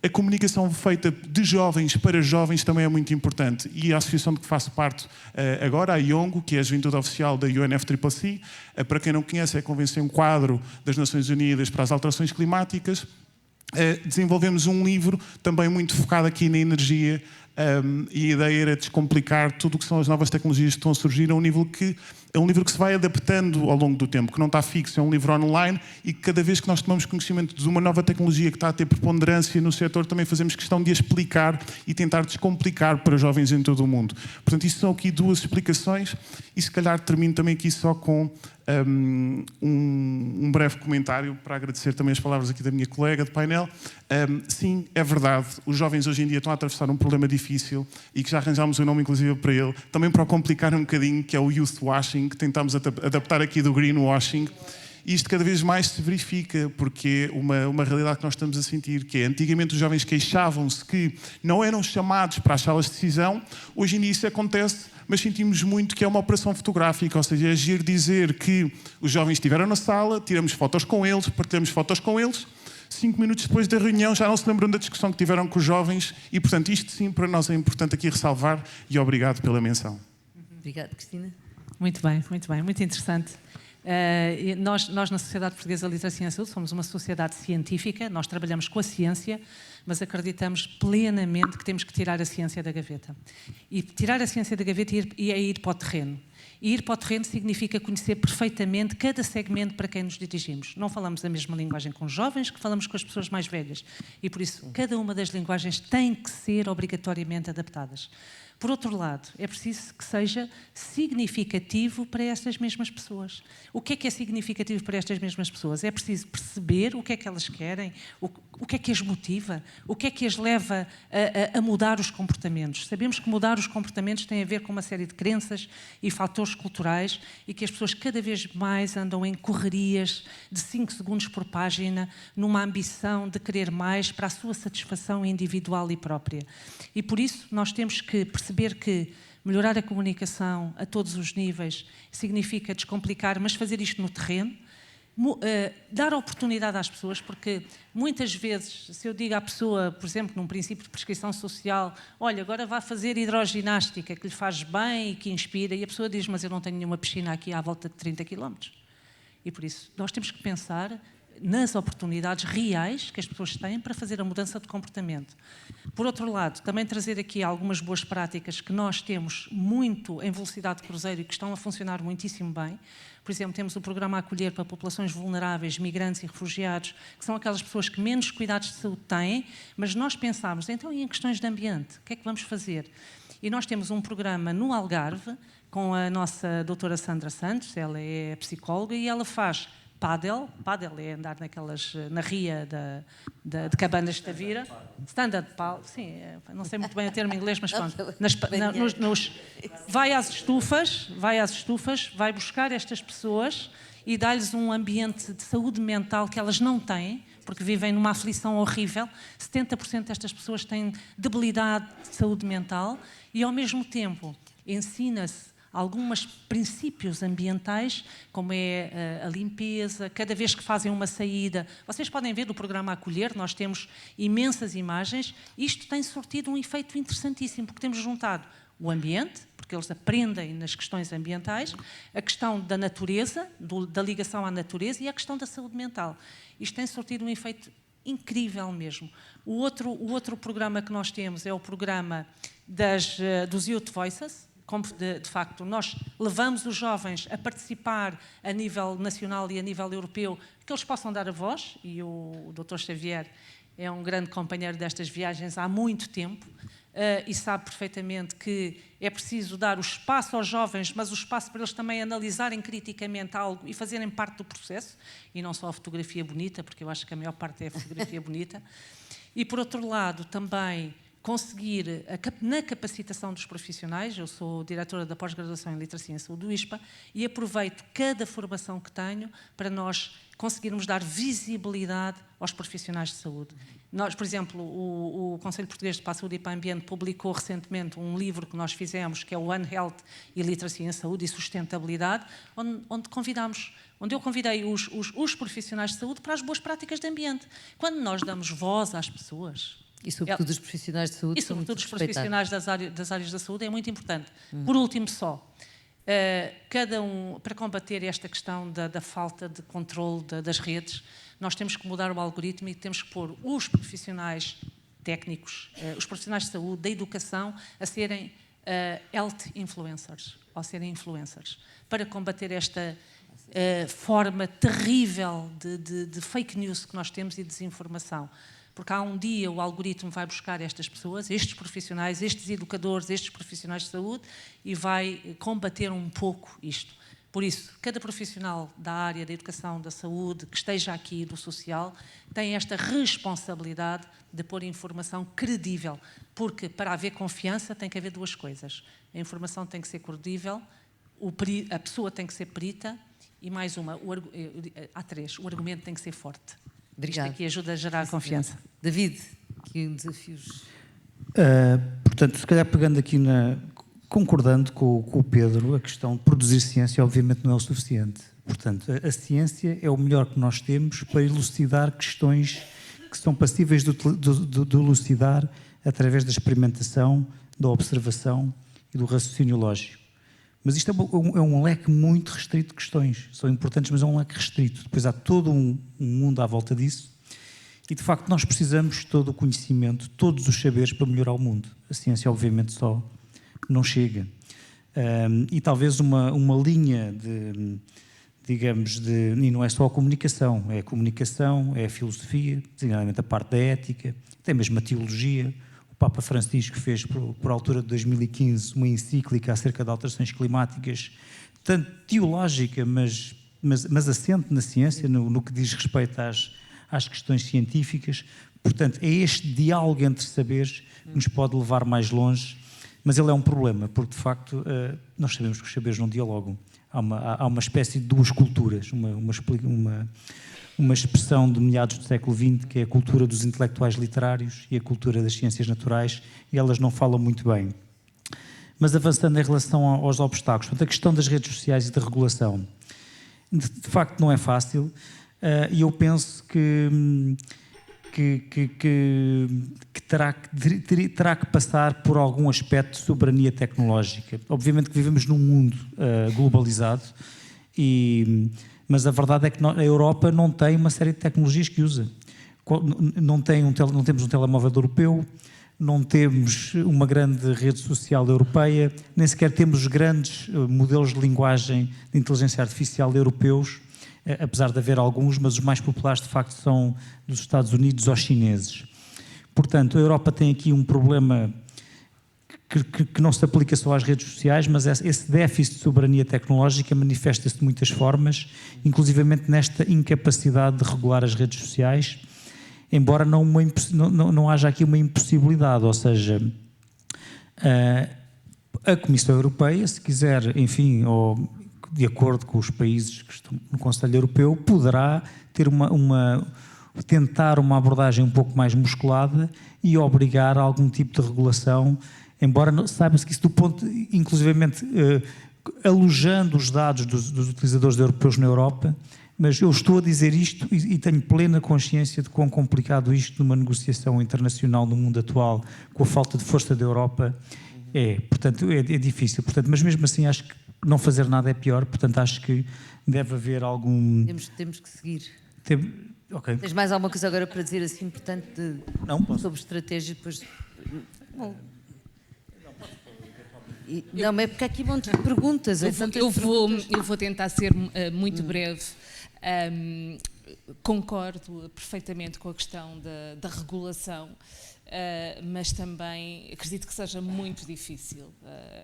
S2: a comunicação feita de jovens para jovens também é muito importante. E a associação de que faço parte agora, a IONGO, que é a Juventude Oficial da UNFCCC, para quem não conhece, é a Convenção Quadro das Nações Unidas para as Alterações Climáticas. Desenvolvemos um livro também muito focado aqui na energia, e a ideia era descomplicar tudo o que são as novas tecnologias que estão a surgir a um nível que é um livro que se vai adaptando ao longo do tempo, que não está fixo, é um livro online, e que cada vez que nós tomamos conhecimento de uma nova tecnologia que está a ter preponderância no setor, também fazemos questão de a explicar e tentar descomplicar para jovens em todo o mundo. Portanto, isto são aqui duas explicações, e se calhar termino também aqui só com um breve comentário para agradecer também as palavras aqui da minha colega de painel. Sim, é verdade, os jovens hoje em dia estão a atravessar um problema difícil, e que já arranjámos um nome inclusive para ele, também para o complicar um bocadinho, que é o youth washing, que tentámos adaptar aqui do greenwashing. E isto cada vez mais se verifica, porque é uma realidade que nós estamos a sentir, que é, antigamente os jovens queixavam-se que não eram chamados para as salas de decisão. Hoje em dia isso acontece, mas sentimos muito que é uma operação fotográfica, ou seja, é agir dizer que os jovens estiveram na sala, tiramos fotos com eles, partilhamos fotos com eles, 5 minutos depois da reunião já não se lembram da discussão que tiveram com os jovens, e portanto isto sim para nós é importante aqui ressalvar, e obrigado pela menção.
S1: Obrigada, Cristina.
S3: Muito bem, muito interessante. Nós, na Sociedade Portuguesa de Literacia e Saúde, somos uma sociedade científica, nós trabalhamos com a ciência, mas acreditamos plenamente que temos que tirar a ciência da gaveta. E tirar a ciência da gaveta é ir para o terreno. E ir para o terreno significa conhecer perfeitamente cada segmento para quem nos dirigimos. Não falamos a mesma linguagem com os jovens que falamos com as pessoas mais velhas. E por isso, cada uma das linguagens tem que ser obrigatoriamente adaptadas. Por outro lado, é preciso que seja significativo para estas mesmas pessoas. O que é significativo para estas mesmas pessoas? É preciso perceber o que é que elas querem, o que é que as motiva, o que é que as leva a mudar os comportamentos. Sabemos que mudar os comportamentos tem a ver com uma série de crenças e fatores culturais, e que as pessoas cada vez mais andam em correrias de 5 segundos por página, numa ambição de querer mais para a sua satisfação individual e própria. E por isso nós temos que perceber que melhorar a comunicação a todos os níveis significa descomplicar, mas fazer isto no terreno, dar oportunidade às pessoas, porque muitas vezes, se eu digo à pessoa, por exemplo, num princípio de prescrição social, olha, agora vá fazer hidroginástica, que lhe faz bem e que inspira, e a pessoa diz, mas eu não tenho nenhuma piscina aqui à volta de 30 km. E por isso, nós temos que pensar nas oportunidades reais que as pessoas têm para fazer a mudança de comportamento. Por outro lado, também trazer aqui algumas boas práticas que nós temos muito em velocidade de cruzeiro e que estão a funcionar muitíssimo bem. Por exemplo, temos o programa Acolher para populações vulneráveis, migrantes e refugiados, que são aquelas pessoas que menos cuidados de saúde têm, mas nós pensámos, então, e em questões de ambiente? O que é que vamos fazer? E nós temos um programa no Algarve, com a nossa doutora Sandra Santos, ela é psicóloga, e ela faz Paddle é andar na ria de Cabanas de Tavira. Stand-up paddle, sim, não sei muito bem o termo em inglês, mas pronto. Vai às estufas, vai buscar estas pessoas e dá-lhes um ambiente de saúde mental que elas não têm, porque vivem numa aflição horrível. 70% destas pessoas têm debilidade de saúde mental e, ao mesmo tempo, ensina-se alguns princípios ambientais, como é a limpeza. Cada vez que fazem uma saída, vocês podem ver do programa Acolher, nós temos imensas imagens. Isto tem surtido um efeito interessantíssimo, porque temos juntado o ambiente, porque eles aprendem nas questões ambientais, a questão da natureza, da ligação à natureza, e a questão da saúde mental. Isto tem surtido um efeito incrível mesmo. O outro programa que nós temos é o programa dos Youth Voices. De facto, nós levamos os jovens a participar a nível nacional e a nível europeu, que eles possam dar a voz, e o Dr. Xavier é um grande companheiro destas viagens há muito tempo e sabe perfeitamente que é preciso dar o espaço aos jovens, mas o espaço para eles também analisarem criticamente algo e fazerem parte do processo, e não só a fotografia bonita, porque eu acho que a maior parte é a fotografia bonita. E, por outro lado, também conseguir, na capacitação dos profissionais, eu sou diretora da pós-graduação em Literacia em Saúde do ISPA, e aproveito cada formação que tenho para nós conseguirmos dar visibilidade aos profissionais de saúde. Nós, por exemplo, o Conselho Português para a Saúde e para o Ambiente publicou recentemente um livro que nós fizemos, que é o One Health e Literacia em Saúde e Sustentabilidade, onde eu convidei os profissionais de saúde para as boas práticas de ambiente. Quando nós damos voz às pessoas...
S1: E sobretudo os profissionais de saúde.
S3: E sobretudo os profissionais das áreas da saúde é muito importante. Por último só, cada um, para combater esta questão da falta de controle das redes, nós temos que mudar o algoritmo e temos que pôr os profissionais técnicos, os profissionais de saúde, da educação, a serem health influencers, ou serem influencers, para combater esta forma terrível de fake news que nós temos e desinformação. Porque há um dia o algoritmo vai buscar estas pessoas, estes profissionais, estes educadores, estes profissionais de saúde e vai combater um pouco isto. Por isso, cada profissional da área da educação, da saúde, que esteja aqui, do social, tem esta responsabilidade de pôr informação credível. Porque para haver confiança tem que haver duas coisas. A informação tem que ser credível, a pessoa tem que ser perita e mais uma, há três, o argumento tem que ser forte.
S1: Obrigada.
S3: Isto aqui ajuda a gerar confiança.
S1: David, que desafios...
S4: Portanto, se calhar pegando aqui concordando com o Pedro, a questão de produzir ciência obviamente não é o suficiente. Portanto, a ciência é o melhor que nós temos para elucidar questões que são passíveis de elucidar através da experimentação, da observação e do raciocínio lógico. Mas isto é um leque muito restrito de questões. São importantes, mas é um leque restrito. Depois há todo um mundo à volta disso. E, de facto, nós precisamos de todo o conhecimento, todos os saberes para melhorar o mundo. A ciência, obviamente, só não chega. E talvez uma linha e não é só a comunicação, é a filosofia, designadamente a parte da ética, até mesmo a teologia. O Papa Francisco fez, por altura de 2015, uma encíclica acerca de alterações climáticas, tanto teológica, mas assente na ciência, no que diz respeito às questões científicas. Portanto, é este diálogo entre saberes que nos pode levar mais longe, mas ele é um problema, porque, de facto, nós sabemos que os saberes não dialogam. Há uma espécie de duas culturas, uma expressão de meados do século XX, que é a cultura dos intelectuais literários e a cultura das ciências naturais, e elas não falam muito bem. Mas avançando em relação aos obstáculos, portanto, a questão das redes sociais e da regulação, de facto não é fácil, e eu penso que terá que passar por algum aspecto de soberania tecnológica. Obviamente que vivemos num mundo globalizado, mas a verdade é que a Europa não tem uma série de tecnologias que usa. Não temos um telemóvel europeu, não temos uma grande rede social europeia, nem sequer temos grandes modelos de linguagem de inteligência artificial europeus, apesar de haver alguns, mas os mais populares de facto são dos Estados Unidos ou chineses. Portanto, a Europa tem aqui um problema que não se aplica só às redes sociais, mas esse déficit de soberania tecnológica manifesta-se de muitas formas, inclusivamente nesta incapacidade de regular as redes sociais, embora não haja aqui uma impossibilidade, ou seja, a Comissão Europeia, se quiser, enfim, ou de acordo com os países que estão no Conselho Europeu, poderá ter tentar uma abordagem um pouco mais musculada e obrigar a algum tipo de regulação, embora saiba-se que isso do ponto, inclusivamente alojando os dados dos utilizadores europeus na Europa, mas eu estou a dizer isto e tenho plena consciência de quão complicado isto numa negociação internacional no mundo atual, com a falta de força da Europa, portanto, é difícil. Portanto, mas mesmo assim acho que não fazer nada é pior, portanto acho que deve haver algum...
S1: Temos que seguir.
S4: Okay.
S1: Tens mais alguma coisa agora para dizer assim, portanto, sobre estratégia depois... Não, mas é porque há aqui um monte de perguntas.
S5: Eu vou tentar ser muito breve. concordo perfeitamente com a questão da regulação, mas também acredito que seja muito difícil.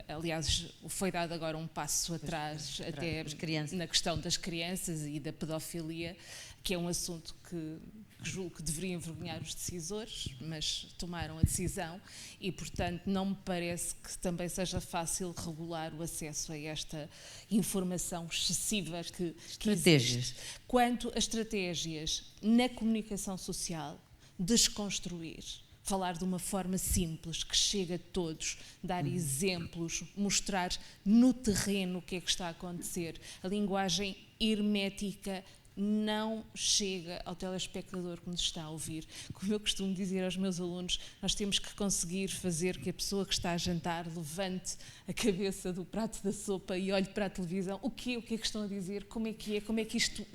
S5: Aliás, foi dado agora um passo atrás até na questão das crianças e da pedofilia, que é um assunto que julgo que deveria envergonhar os decisores, mas tomaram a decisão e, portanto, não me parece que também seja fácil regular o acesso a esta informação excessiva que existe. Quanto a estratégias na comunicação social, desconstruir, falar de uma forma simples, que chega a todos, dar exemplos, mostrar no terreno o que é que está a acontecer. A linguagem hermética não chega ao telespectador que nos está a ouvir. Como eu costumo dizer aos meus alunos, nós temos que conseguir fazer que a pessoa que está a jantar levante a cabeça do prato da sopa e olhe para a televisão. O que é que estão a dizer? Como é que isto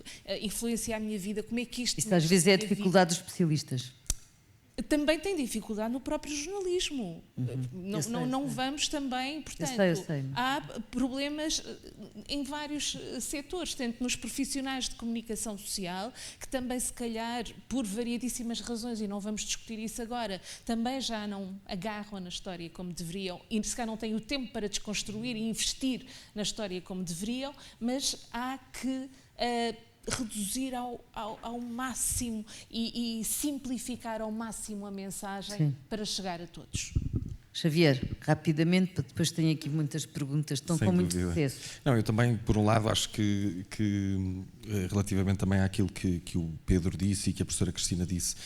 S5: influencia a minha vida? Como é que isto...
S1: Isso às vezes é a dificuldade dos especialistas.
S5: Também tem dificuldade no próprio jornalismo. Não vamos também, portanto,
S1: eu sei.
S5: Há problemas em vários setores, tanto nos profissionais de comunicação social, que também se calhar, por variedíssimas razões, e não vamos discutir isso agora, também já não agarram na história como deveriam, e se calhar não têm o tempo para desconstruir e investir na história como deveriam, mas há que... reduzir ao máximo e simplificar ao máximo a mensagem para chegar a todos.
S1: Xavier, rapidamente, para depois tenho aqui muitas perguntas, estão com muito sucesso.
S6: Não, eu também, por um lado, acho que relativamente também àquilo que o Pedro disse e que a professora Cristina disse,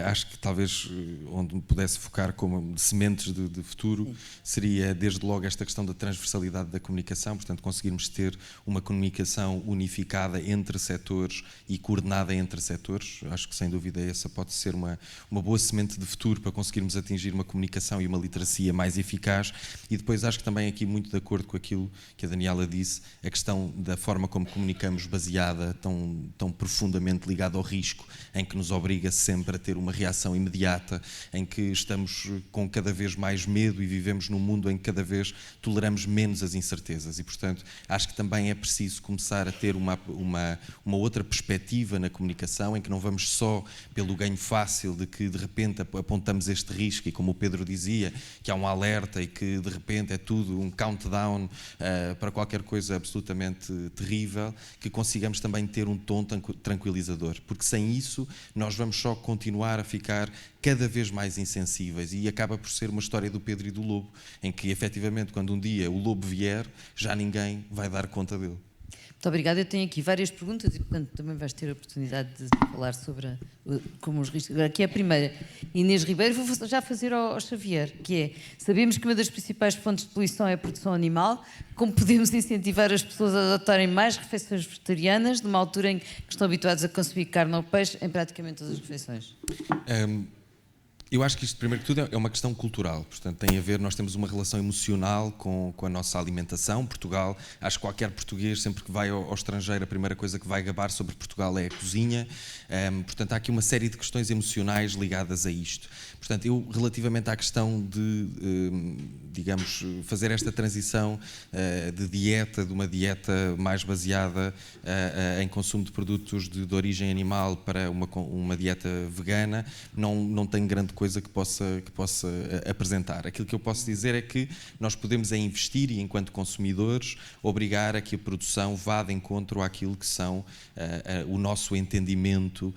S6: acho que talvez onde me pudesse focar como sementes de futuro seria desde logo esta questão da transversalidade da comunicação, portanto conseguirmos ter uma comunicação unificada entre setores e coordenada entre setores. Acho que sem dúvida essa pode ser uma boa semente de futuro para conseguirmos atingir uma comunicação e uma literacia mais eficaz. E depois acho que também aqui muito de acordo com aquilo que a Daniela disse, a questão da forma como comunicamos baseada tão profundamente ligada ao risco, em que nos obriga sempre a ter uma reação imediata, em que estamos com cada vez mais medo e vivemos num mundo em que cada vez toleramos menos as incertezas e, portanto, acho que também é preciso começar a ter uma outra perspectiva na comunicação, em que não vamos só pelo ganho fácil de que de repente apontamos este risco e, como o Pedro dizia, que há um alerta e que de repente é tudo um countdown para qualquer coisa absolutamente terrível, que consigamos também ter um tom tranquilizador, porque sem isso nós vamos só continuar a ficar cada vez mais insensíveis e acaba por ser uma história do Pedro e do Lobo, em que efetivamente quando um dia o lobo vier, já ninguém vai dar conta dele.
S1: Muito obrigada. Eu tenho aqui várias perguntas e, portanto, também vais ter a oportunidade de falar sobre como os riscos. Aqui é a primeira. Inês Ribeiro, vou já fazer ao Xavier, que é, sabemos que uma das principais fontes de poluição é a produção animal. Como podemos incentivar as pessoas a adotarem mais refeições vegetarianas, numa altura em que estão habituados a consumir carne ou peixe em praticamente todas as refeições?
S6: Eu acho que isto, primeiro que tudo, é uma questão cultural. Portanto, tem a ver, nós temos uma relação emocional com a nossa alimentação. Portugal, acho que qualquer português, sempre que vai ao estrangeiro, a primeira coisa que vai gabar sobre Portugal é a cozinha. Portanto, há aqui uma série de questões emocionais ligadas a isto. Portanto, eu, relativamente à questão de, digamos, fazer esta transição de dieta, de uma dieta mais baseada em consumo de produtos de origem animal para uma dieta vegana, não tenho grande coisa que possa apresentar. Aquilo que eu posso dizer é que nós podemos investir e, enquanto consumidores, obrigar a que a produção vá de encontro àquilo que são o nosso entendimento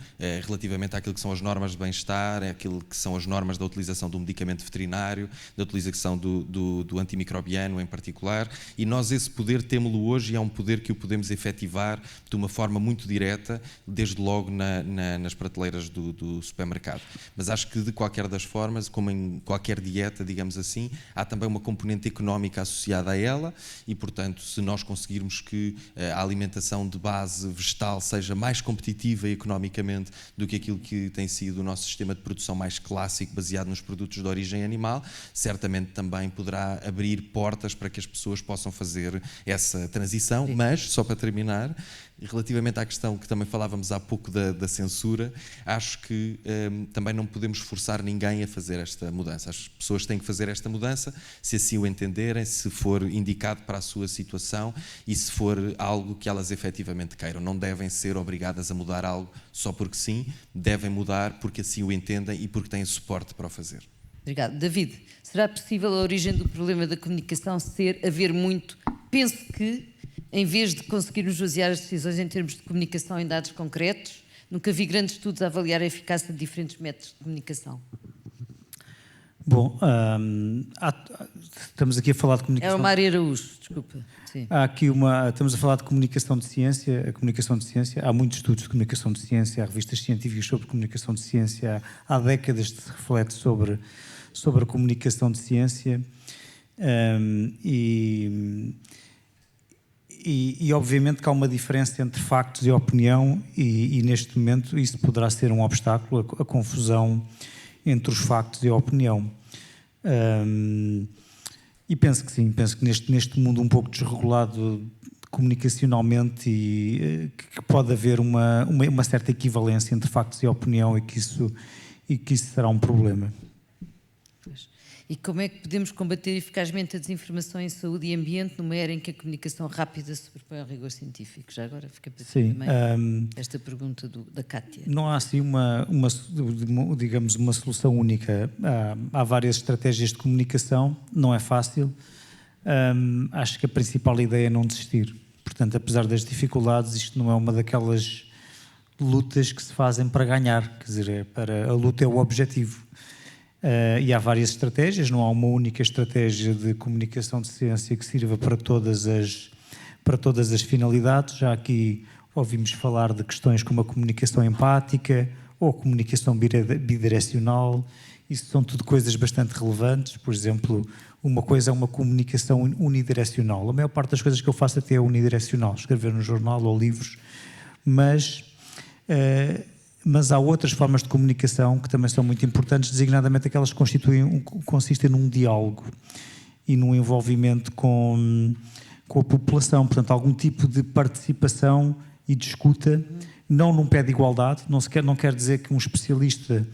S6: relativamente àquilo que são as normas de bem-estar, àquilo que são as normas da utilização do medicamento veterinário, da utilização do antimicrobiano em particular, e nós esse poder temos-lo hoje e é um poder que o podemos efetivar de uma forma muito direta, desde logo nas prateleiras do supermercado. Mas acho que de qualquer das formas, como em qualquer dieta, digamos assim, há também uma componente económica associada a ela e, portanto, se nós conseguirmos que a alimentação de base vegetal seja mais competitiva economicamente do que aquilo que tem sido o nosso sistema de produção mais clássico, baseado nos produtos de origem animal, certamente também poderá abrir portas para que as pessoas possam fazer essa transição, mas, só para terminar, relativamente à questão que também falávamos há pouco da censura, acho que também não podemos forçar ninguém a fazer esta mudança. As pessoas têm que fazer esta mudança, se assim o entenderem, se for indicado para a sua situação e se for algo que elas efetivamente queiram. Não devem ser obrigadas a mudar algo só porque sim, devem mudar porque assim o entendem e porque têm suporte para o fazer.
S1: Obrigado. David, será possível a origem do problema da comunicação haver muito? Penso que, em vez de conseguirmos basear as decisões em termos de comunicação em dados concretos, nunca vi grandes estudos a avaliar a eficácia de diferentes métodos de comunicação.
S4: Bom, estamos aqui a falar de comunicação...
S1: É o Mário Araújo, desculpa. Sim.
S4: Estamos a falar de comunicação de ciência, há muitos estudos de comunicação de ciência, há revistas científicas sobre comunicação de ciência, há décadas que se reflete sobre a comunicação de ciência e obviamente que há uma diferença entre factos e opinião e neste momento isso poderá ser um obstáculo, a confusão entre os factos e a opinião. E penso que sim, penso que neste mundo um pouco desregulado comunicacionalmente e que pode haver uma certa equivalência entre factos e opinião e que isso será um problema.
S1: E como é que podemos combater eficazmente a desinformação em saúde e ambiente numa era em que a comunicação rápida sobrepõe ao rigor científico? Já agora fica para ti também esta pergunta da Cátia.
S4: Não há assim digamos, uma solução única. Há várias estratégias de comunicação, não é fácil. Acho que a principal ideia é não desistir. Portanto, apesar das dificuldades, isto não é uma daquelas lutas que se fazem para ganhar, quer dizer, a luta é o objetivo. E há várias estratégias, não há uma única estratégia de comunicação de ciência que sirva para todas as finalidades. Já aqui ouvimos falar de questões como a comunicação empática ou a comunicação bidirecional. Isso são tudo coisas bastante relevantes. Por exemplo, uma coisa é uma comunicação unidirecional. A maior parte das coisas que eu faço até é unidirecional, escrever no jornal ou livros, mas há outras formas de comunicação que também são muito importantes, designadamente aquelas que consistem num diálogo e num envolvimento com a população, portanto, algum tipo de participação e de escuta, não num pé de igualdade, não quer dizer que um especialista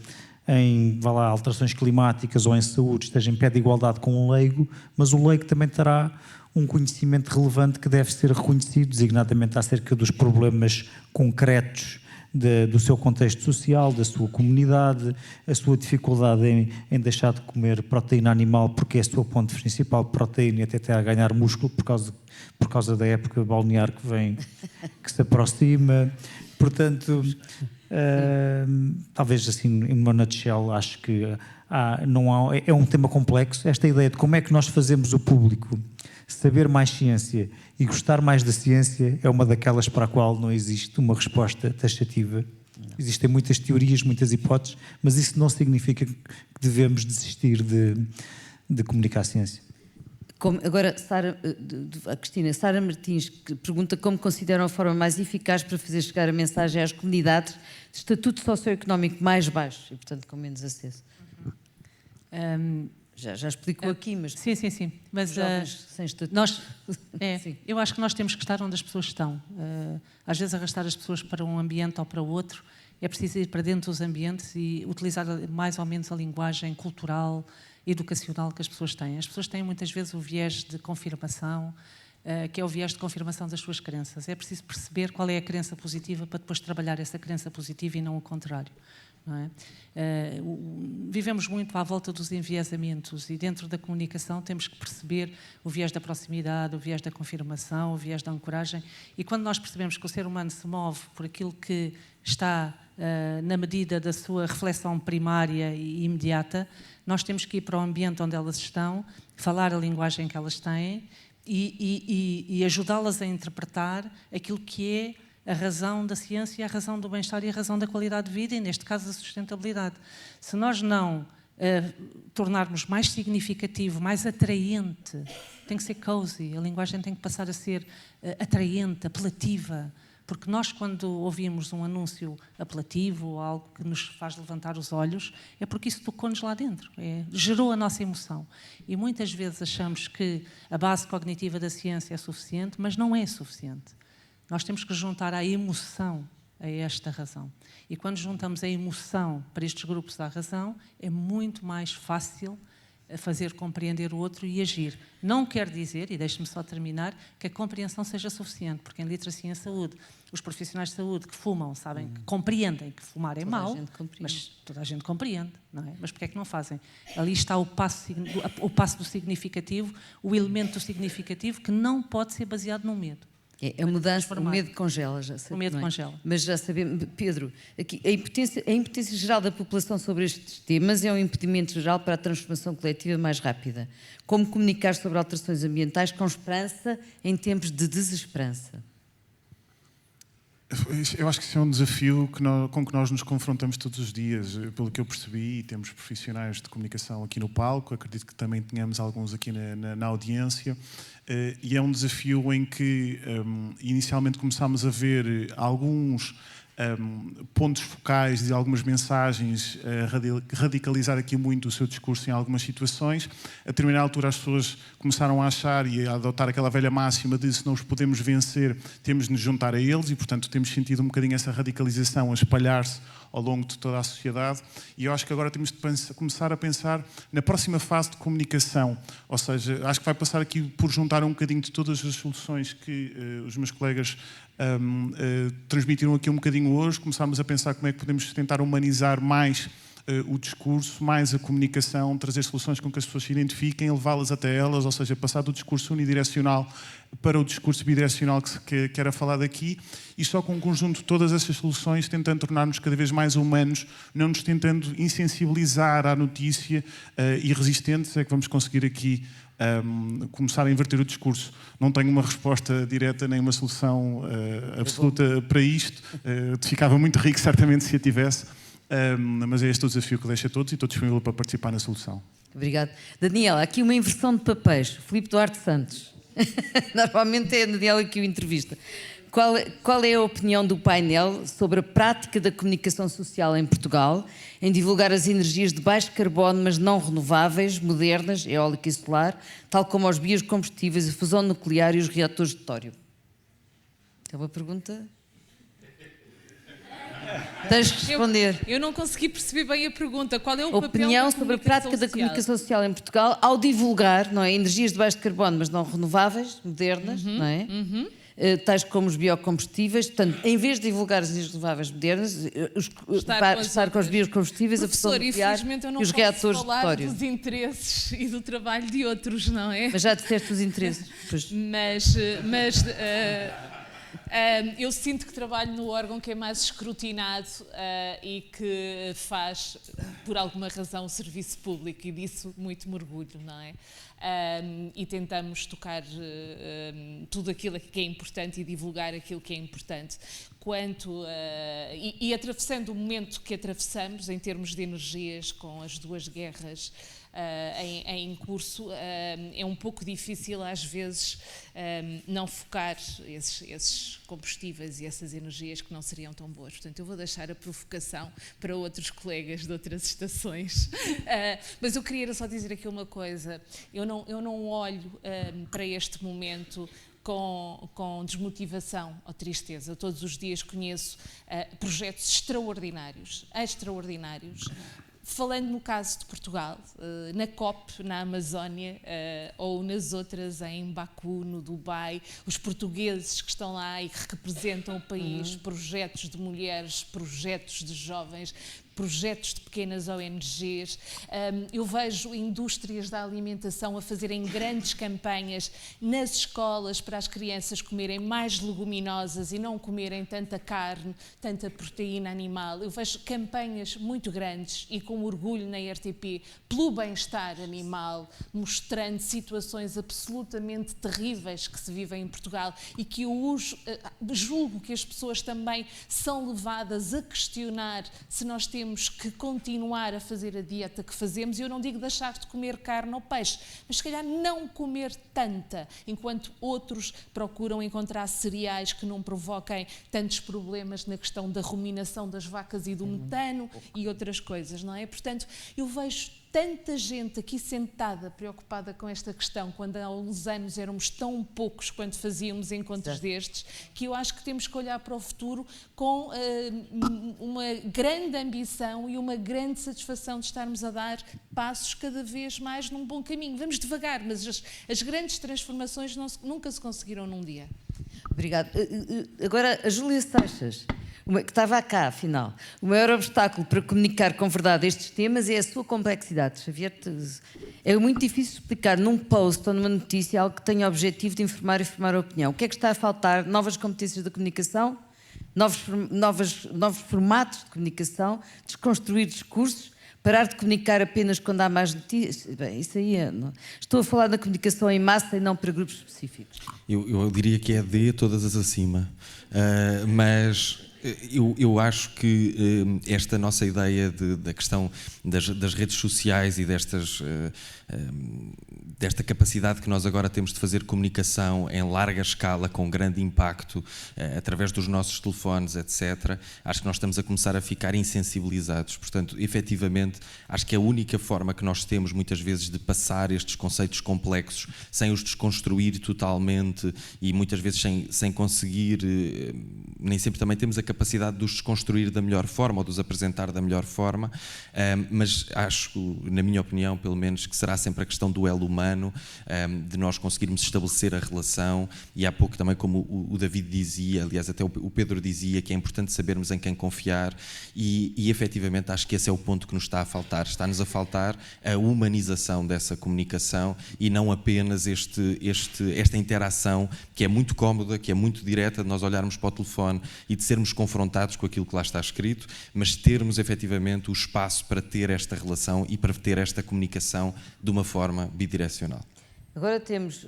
S4: em alterações climáticas ou em saúde esteja em pé de igualdade com um leigo, mas o leigo também terá um conhecimento relevante que deve ser reconhecido, designadamente acerca dos problemas concretos do seu contexto social, da sua comunidade, a sua dificuldade em deixar de comer proteína animal porque é a sua fonte principal de proteína e até a ganhar músculo por causa da época balnear que se aproxima. Portanto, talvez assim, em uma nutshell, acho que é um tema complexo. Esta ideia de como é que nós fazemos o público saber mais ciência e gostar mais da ciência é uma daquelas para a qual não existe uma resposta taxativa. Existem muitas teorias, muitas hipóteses, mas isso não significa que devemos desistir de comunicar a ciência.
S1: Agora, a Cristina, Sara Martins, que pergunta como consideram a forma mais eficaz para fazer chegar a mensagem às comunidades de estatuto socioeconómico mais baixo e, portanto, com menos acesso. Já explicou aqui, mas...
S3: Sim. Mas
S1: jovens sem estatuto.
S3: Sim. Eu acho que nós temos que estar onde as pessoas estão. Às vezes arrastar as pessoas para um ambiente ou para o outro, é preciso ir para dentro dos ambientes e utilizar mais ou menos a linguagem cultural, educacional que as pessoas têm. As pessoas têm muitas vezes o viés de confirmação, que é o viés de confirmação das suas crenças. É preciso perceber qual é a crença positiva para depois trabalhar essa crença positiva e não o contrário. Não é? Vivemos muito à volta dos enviesamentos e dentro da comunicação temos que perceber o viés da proximidade, o viés da confirmação, o viés da ancoragem, e quando nós percebemos que o ser humano se move por aquilo que está na medida da sua reflexão primária e imediata, nós temos que ir para o ambiente onde elas estão, falar a linguagem que elas têm e ajudá-las a interpretar aquilo que é a razão da ciência, a razão do bem-estar e a razão da qualidade de vida e, neste caso, da sustentabilidade. Se nós não tornarmos mais significativo, mais atraente, tem que ser cozy, a linguagem tem que passar a ser atraente, apelativa, Porque nós, quando ouvimos um anúncio apelativo ou algo que nos faz levantar os olhos, é porque isso tocou-nos lá dentro, gerou a nossa emoção. E muitas vezes achamos que a base cognitiva da ciência é suficiente, mas não é suficiente. Nós temos que juntar a emoção a esta razão. E quando juntamos a emoção para estes grupos à razão, é muito mais fácil fazer compreender o outro e agir. Não quer dizer, e deixe-me só terminar, que a compreensão seja suficiente, porque em literacia em saúde, os profissionais de saúde que fumam sabem, que compreendem que fumar é mau, mas toda a gente compreende, não é? Mas porquê é que não fazem? Ali está o passo do significativo, o elemento do significativo que não pode ser baseado no medo.
S1: É a mudança, o medo congela, já sabemos.
S3: O medo congela.
S1: Mas já sabemos, Pedro, aqui, a impotência geral da população sobre estes temas é um impedimento geral para a transformação coletiva mais rápida. Como comunicar sobre alterações ambientais com esperança em tempos de desesperança?
S2: Eu acho que isso é um desafio com que nós nos confrontamos todos os dias. Pelo que eu percebi, temos profissionais de comunicação aqui no palco, acredito que também tenhamos alguns aqui na audiência, e é um desafio em que inicialmente começámos a ver alguns pontos focais de algumas mensagens, radicalizar aqui muito o seu discurso em algumas situações. A determinada altura as pessoas começaram a achar e a adotar aquela velha máxima de se não os podemos vencer, temos de nos juntar a eles e, portanto, temos sentido um bocadinho essa radicalização a espalhar-se ao longo de toda a sociedade e eu acho que agora temos de começar a pensar na próxima fase de comunicação, ou seja, acho que vai passar aqui por juntar um bocadinho de todas as soluções que os meus colegas transmitiram aqui um bocadinho hoje, começarmos a pensar como é que podemos tentar humanizar mais o discurso, mais a comunicação, trazer soluções com que as pessoas se identifiquem, levá-las até elas, ou seja, passar do discurso unidirecional para o discurso bidirecional que era falado aqui, e só com um conjunto de todas essas soluções tentando tornar-nos cada vez mais humanos, não nos tentando insensibilizar à notícia e resistentes, é que vamos conseguir aqui começar a inverter o discurso. Não tenho uma resposta direta nem uma solução absoluta para isto, ficava muito rico certamente se a tivesse, mas é este o desafio que deixo a todos e estou disponível para participar na solução.
S1: Obrigada. Daniela, aqui uma inversão de papéis. Filipe Duarte Santos. Normalmente é a Daniela que o entrevista. Qual é a opinião do painel sobre a prática da comunicação social em Portugal em divulgar as energias de baixo carbono, mas não renováveis, modernas, eólica e solar, tal como os biocombustíveis, a fusão nuclear e os reatores de tório? É uma pergunta... Tens que responder.
S5: Eu não consegui perceber bem a pergunta. Qual é o papel
S1: opinião sobre a prática da comunicação social em Portugal ao divulgar, não é, energias de baixo carbono, mas não renováveis, modernas, não é? Tais como os biocombustíveis. Portanto, em vez de divulgar as energias renováveis modernas, estar com os biocombustíveis, a fusão nuclear e os reatores de tório.
S5: Dos interesses e do trabalho de outros, não é?
S1: Mas já disseste os interesses. Pois.
S5: Eu sinto que trabalho no órgão que é mais escrutinado e que faz, por alguma razão, o serviço público e disso muito me orgulho, não é? E tentamos tocar tudo aquilo que é importante e divulgar aquilo que é importante. E atravessando o momento que atravessamos em termos de energias com as duas guerras em curso, é um pouco difícil às vezes não focar esses combustíveis e essas energias que não seriam tão boas. Portanto, eu vou deixar a provocação para outros colegas de outras estações. Mas eu queria só dizer aqui uma coisa. Eu não olho para este momento com desmotivação ou tristeza. Eu todos os dias conheço projetos extraordinários. Falando no caso de Portugal, na COP, na Amazónia, ou nas outras em Baku, no Dubai, os portugueses que estão lá e que representam o país, projetos de mulheres, projetos de jovens, projetos de pequenas ONGs. Eu vejo indústrias da alimentação a fazerem grandes campanhas nas escolas para as crianças comerem mais leguminosas e não comerem tanta carne, tanta proteína animal. Eu vejo campanhas muito grandes e com orgulho na RTP pelo bem-estar animal, mostrando situações absolutamente terríveis que se vivem em Portugal e que eu julgo que as pessoas também são levadas a questionar se nós temos temos que continuar a fazer a dieta que fazemos, e eu não digo deixar de comer carne ou peixe, mas se calhar não comer tanta, enquanto outros procuram encontrar cereais que não provoquem tantos problemas na questão da ruminação das vacas e do metano e outras coisas, não é? Portanto, eu vejo tanta gente aqui sentada preocupada com esta questão, quando há uns anos éramos tão poucos quando fazíamos encontros destes, que eu acho que temos que olhar para o futuro com uma grande ambição e uma grande satisfação de estarmos a dar passos cada vez mais num bom caminho. Vamos devagar, mas as grandes transformações nunca se conseguiram num dia.
S1: Obrigada. Agora, a Júlia Seixas, que estava cá, afinal. O maior obstáculo para comunicar com verdade estes temas é a sua complexidade. Xavier, é muito difícil explicar num post ou numa notícia algo que tenha o objetivo de informar e formar a opinião. O que é que está a faltar? Novas competências da comunicação? Novos formatos de comunicação? Desconstruir discursos? Parar de comunicar apenas quando há mais notícias? Bem, isso aí é... Não. Estou a falar da comunicação em massa e não para grupos específicos.
S6: Eu diria que é de todas as acima. Mas... Eu acho que esta nossa ideia da questão das redes sociais e desta capacidade que nós agora temos de fazer comunicação em larga escala, com grande impacto, através dos nossos telefones, etc., acho que nós estamos a começar a ficar insensibilizados. Portanto, efetivamente, acho que a única forma que nós temos, muitas vezes, de passar estes conceitos complexos, sem os desconstruir totalmente e muitas vezes sem conseguir, nem sempre também temos a capacidade de os desconstruir da melhor forma ou de os apresentar da melhor forma, mas acho, na minha opinião, pelo menos, que será sempre a questão do elo humano, de nós conseguirmos estabelecer a relação, e há pouco também, como o David dizia, aliás até o Pedro dizia, que é importante sabermos em quem confiar, e efetivamente acho que esse é o ponto que nos está a faltar. Está-nos a faltar a humanização dessa comunicação e não apenas esta interação que é muito cómoda, que é muito direta, de nós olharmos para o telefone e de sermos confrontados com aquilo que lá está escrito, mas termos efetivamente o espaço para ter esta relação e para ter esta comunicação de uma forma bidirecional.
S1: Agora temos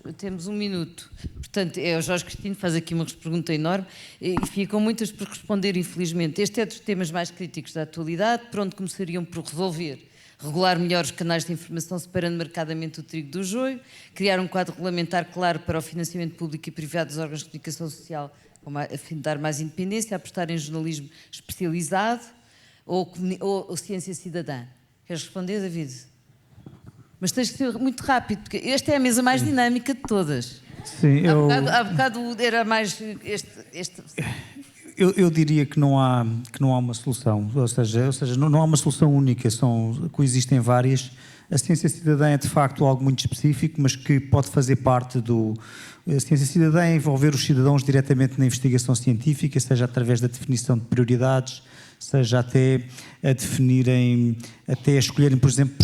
S1: 1 minuto. Portanto, o Jorge Cristino faz aqui uma pergunta enorme e ficam muitas por responder, infelizmente. Este é dos temas mais críticos da atualidade, por onde começariam por regular melhor os canais de informação, separando marcadamente o trigo do joio, criar um quadro regulamentar claro para o financiamento público e privado dos órgãos de comunicação social, a fim de dar mais independência, apostar em jornalismo especializado ou ciência cidadã. Queres responder, David? Mas tens que ser muito rápido, porque esta é a mesa mais dinâmica de todas.
S4: Sim,
S1: há bocado era mais
S4: Eu diria que não há uma solução, ou seja não há uma solução única, coexistem várias. A ciência cidadã é de facto algo muito específico, mas que pode fazer parte A ciência cidadã é envolver os cidadãos diretamente na investigação científica, seja através da definição de prioridades, seja até a escolherem, por exemplo,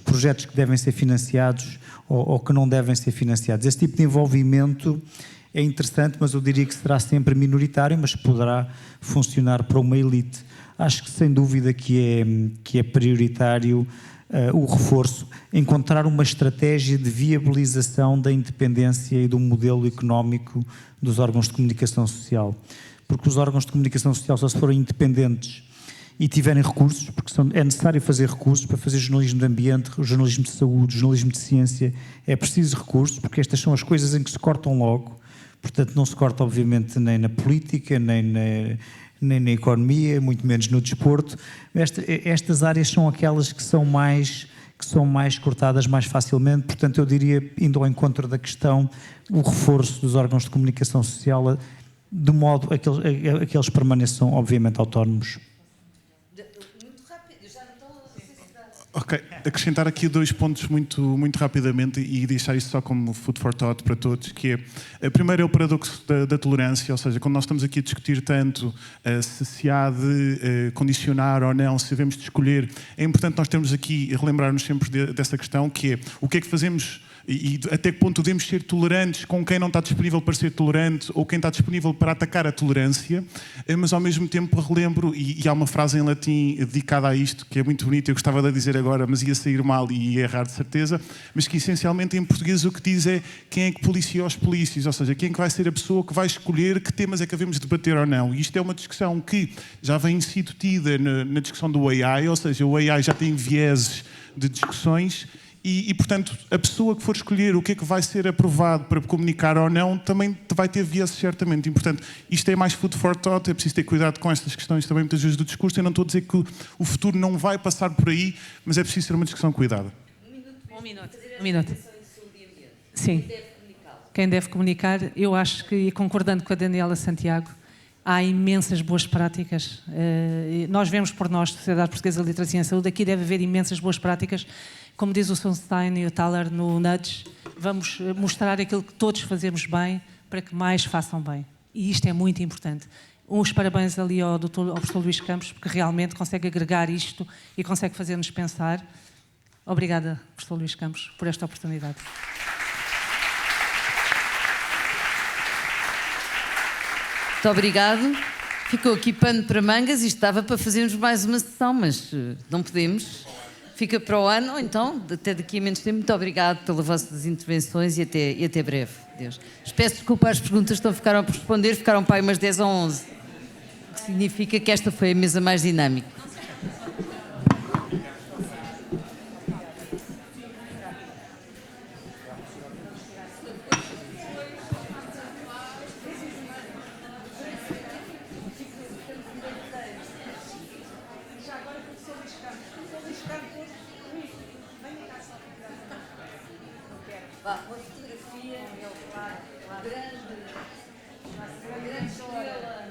S4: projetos que devem ser financiados ou que não devem ser financiados. Esse tipo de envolvimento é interessante, mas eu diria que será sempre minoritário, mas poderá funcionar para uma elite. Acho que sem dúvida que é prioritário o reforço, encontrar uma estratégia de viabilização da independência e do modelo económico dos órgãos de comunicação social. Porque os órgãos de comunicação social só se forem independentes e tiverem recursos, porque é necessário fazer recursos para fazer jornalismo de ambiente, jornalismo de saúde, jornalismo de ciência, é preciso recursos, porque estas são as coisas em que se cortam logo, portanto não se corta obviamente nem na política, nem na economia, muito menos no desporto. Estas áreas são aquelas que são mais cortadas mais facilmente, portanto eu diria, indo ao encontro da questão, o reforço dos órgãos de comunicação social, de modo a que eles permaneçam obviamente autónomos.
S1: Muito rápido, já não estou...
S2: Ok, acrescentar aqui 2 pontos muito rapidamente e deixar isso só como food for thought para todos, que é, primeiro é o paradoxo da tolerância, ou seja, quando nós estamos aqui a discutir tanto se há de condicionar ou não, se devemos de escolher, é importante nós termos aqui e relembrar-nos sempre dessa questão, que é o que é que fazemos e até que ponto devemos ser tolerantes com quem não está disponível para ser tolerante ou quem está disponível para atacar a tolerância, mas ao mesmo tempo relembro, e há uma frase em latim dedicada a isto que é muito bonita, eu gostava de dizer agora, mas ia sair mal e ia errar de certeza, mas que essencialmente em português o que diz é quem é que policia os polícios, ou seja, quem é que vai ser a pessoa que vai escolher que temas é que devemos debater ou não. E isto é uma discussão que já vem sido tida na discussão do AI, ou seja, o AI já tem vieses de discussões e, portanto, a pessoa que for escolher o que é que vai ser aprovado para comunicar ou não também vai ter vieses certamente. E, portanto, isto é mais food for thought, é preciso ter cuidado com estas questões também muitas vezes do discurso. Eu não estou a dizer que o futuro não vai passar por aí, mas é preciso ter uma discussão cuidada.
S3: Um minuto. Sim. Quem deve comunicar, eu acho que, e concordando com a Daniela Santiago, há imensas boas práticas. Nós vemos por nós, Sociedade Portuguesa de Literacia em Saúde, aqui deve haver imensas boas práticas. Como diz o Sunstein e o Thaler no Nudge, vamos mostrar aquilo que todos fazemos bem para que mais façam bem. E isto é muito importante. Uns parabéns ali ao professor Luís Campos, porque realmente consegue agregar isto e consegue fazer-nos pensar. Obrigada, professor Luís Campos, por esta oportunidade.
S1: Muito obrigado. Ficou aqui pano para mangas e estava para fazermos mais uma sessão, mas não podemos. Fica para o ano, ou então, até daqui a menos tempo. Muito obrigado pelas vossas intervenções e até breve. Deus. Peço desculpa às perguntas que não ficaram por responder, ficaram para aí umas 10 ou 11. O que significa que esta foi a mesa mais dinâmica. Uma fotografia, grande estrela.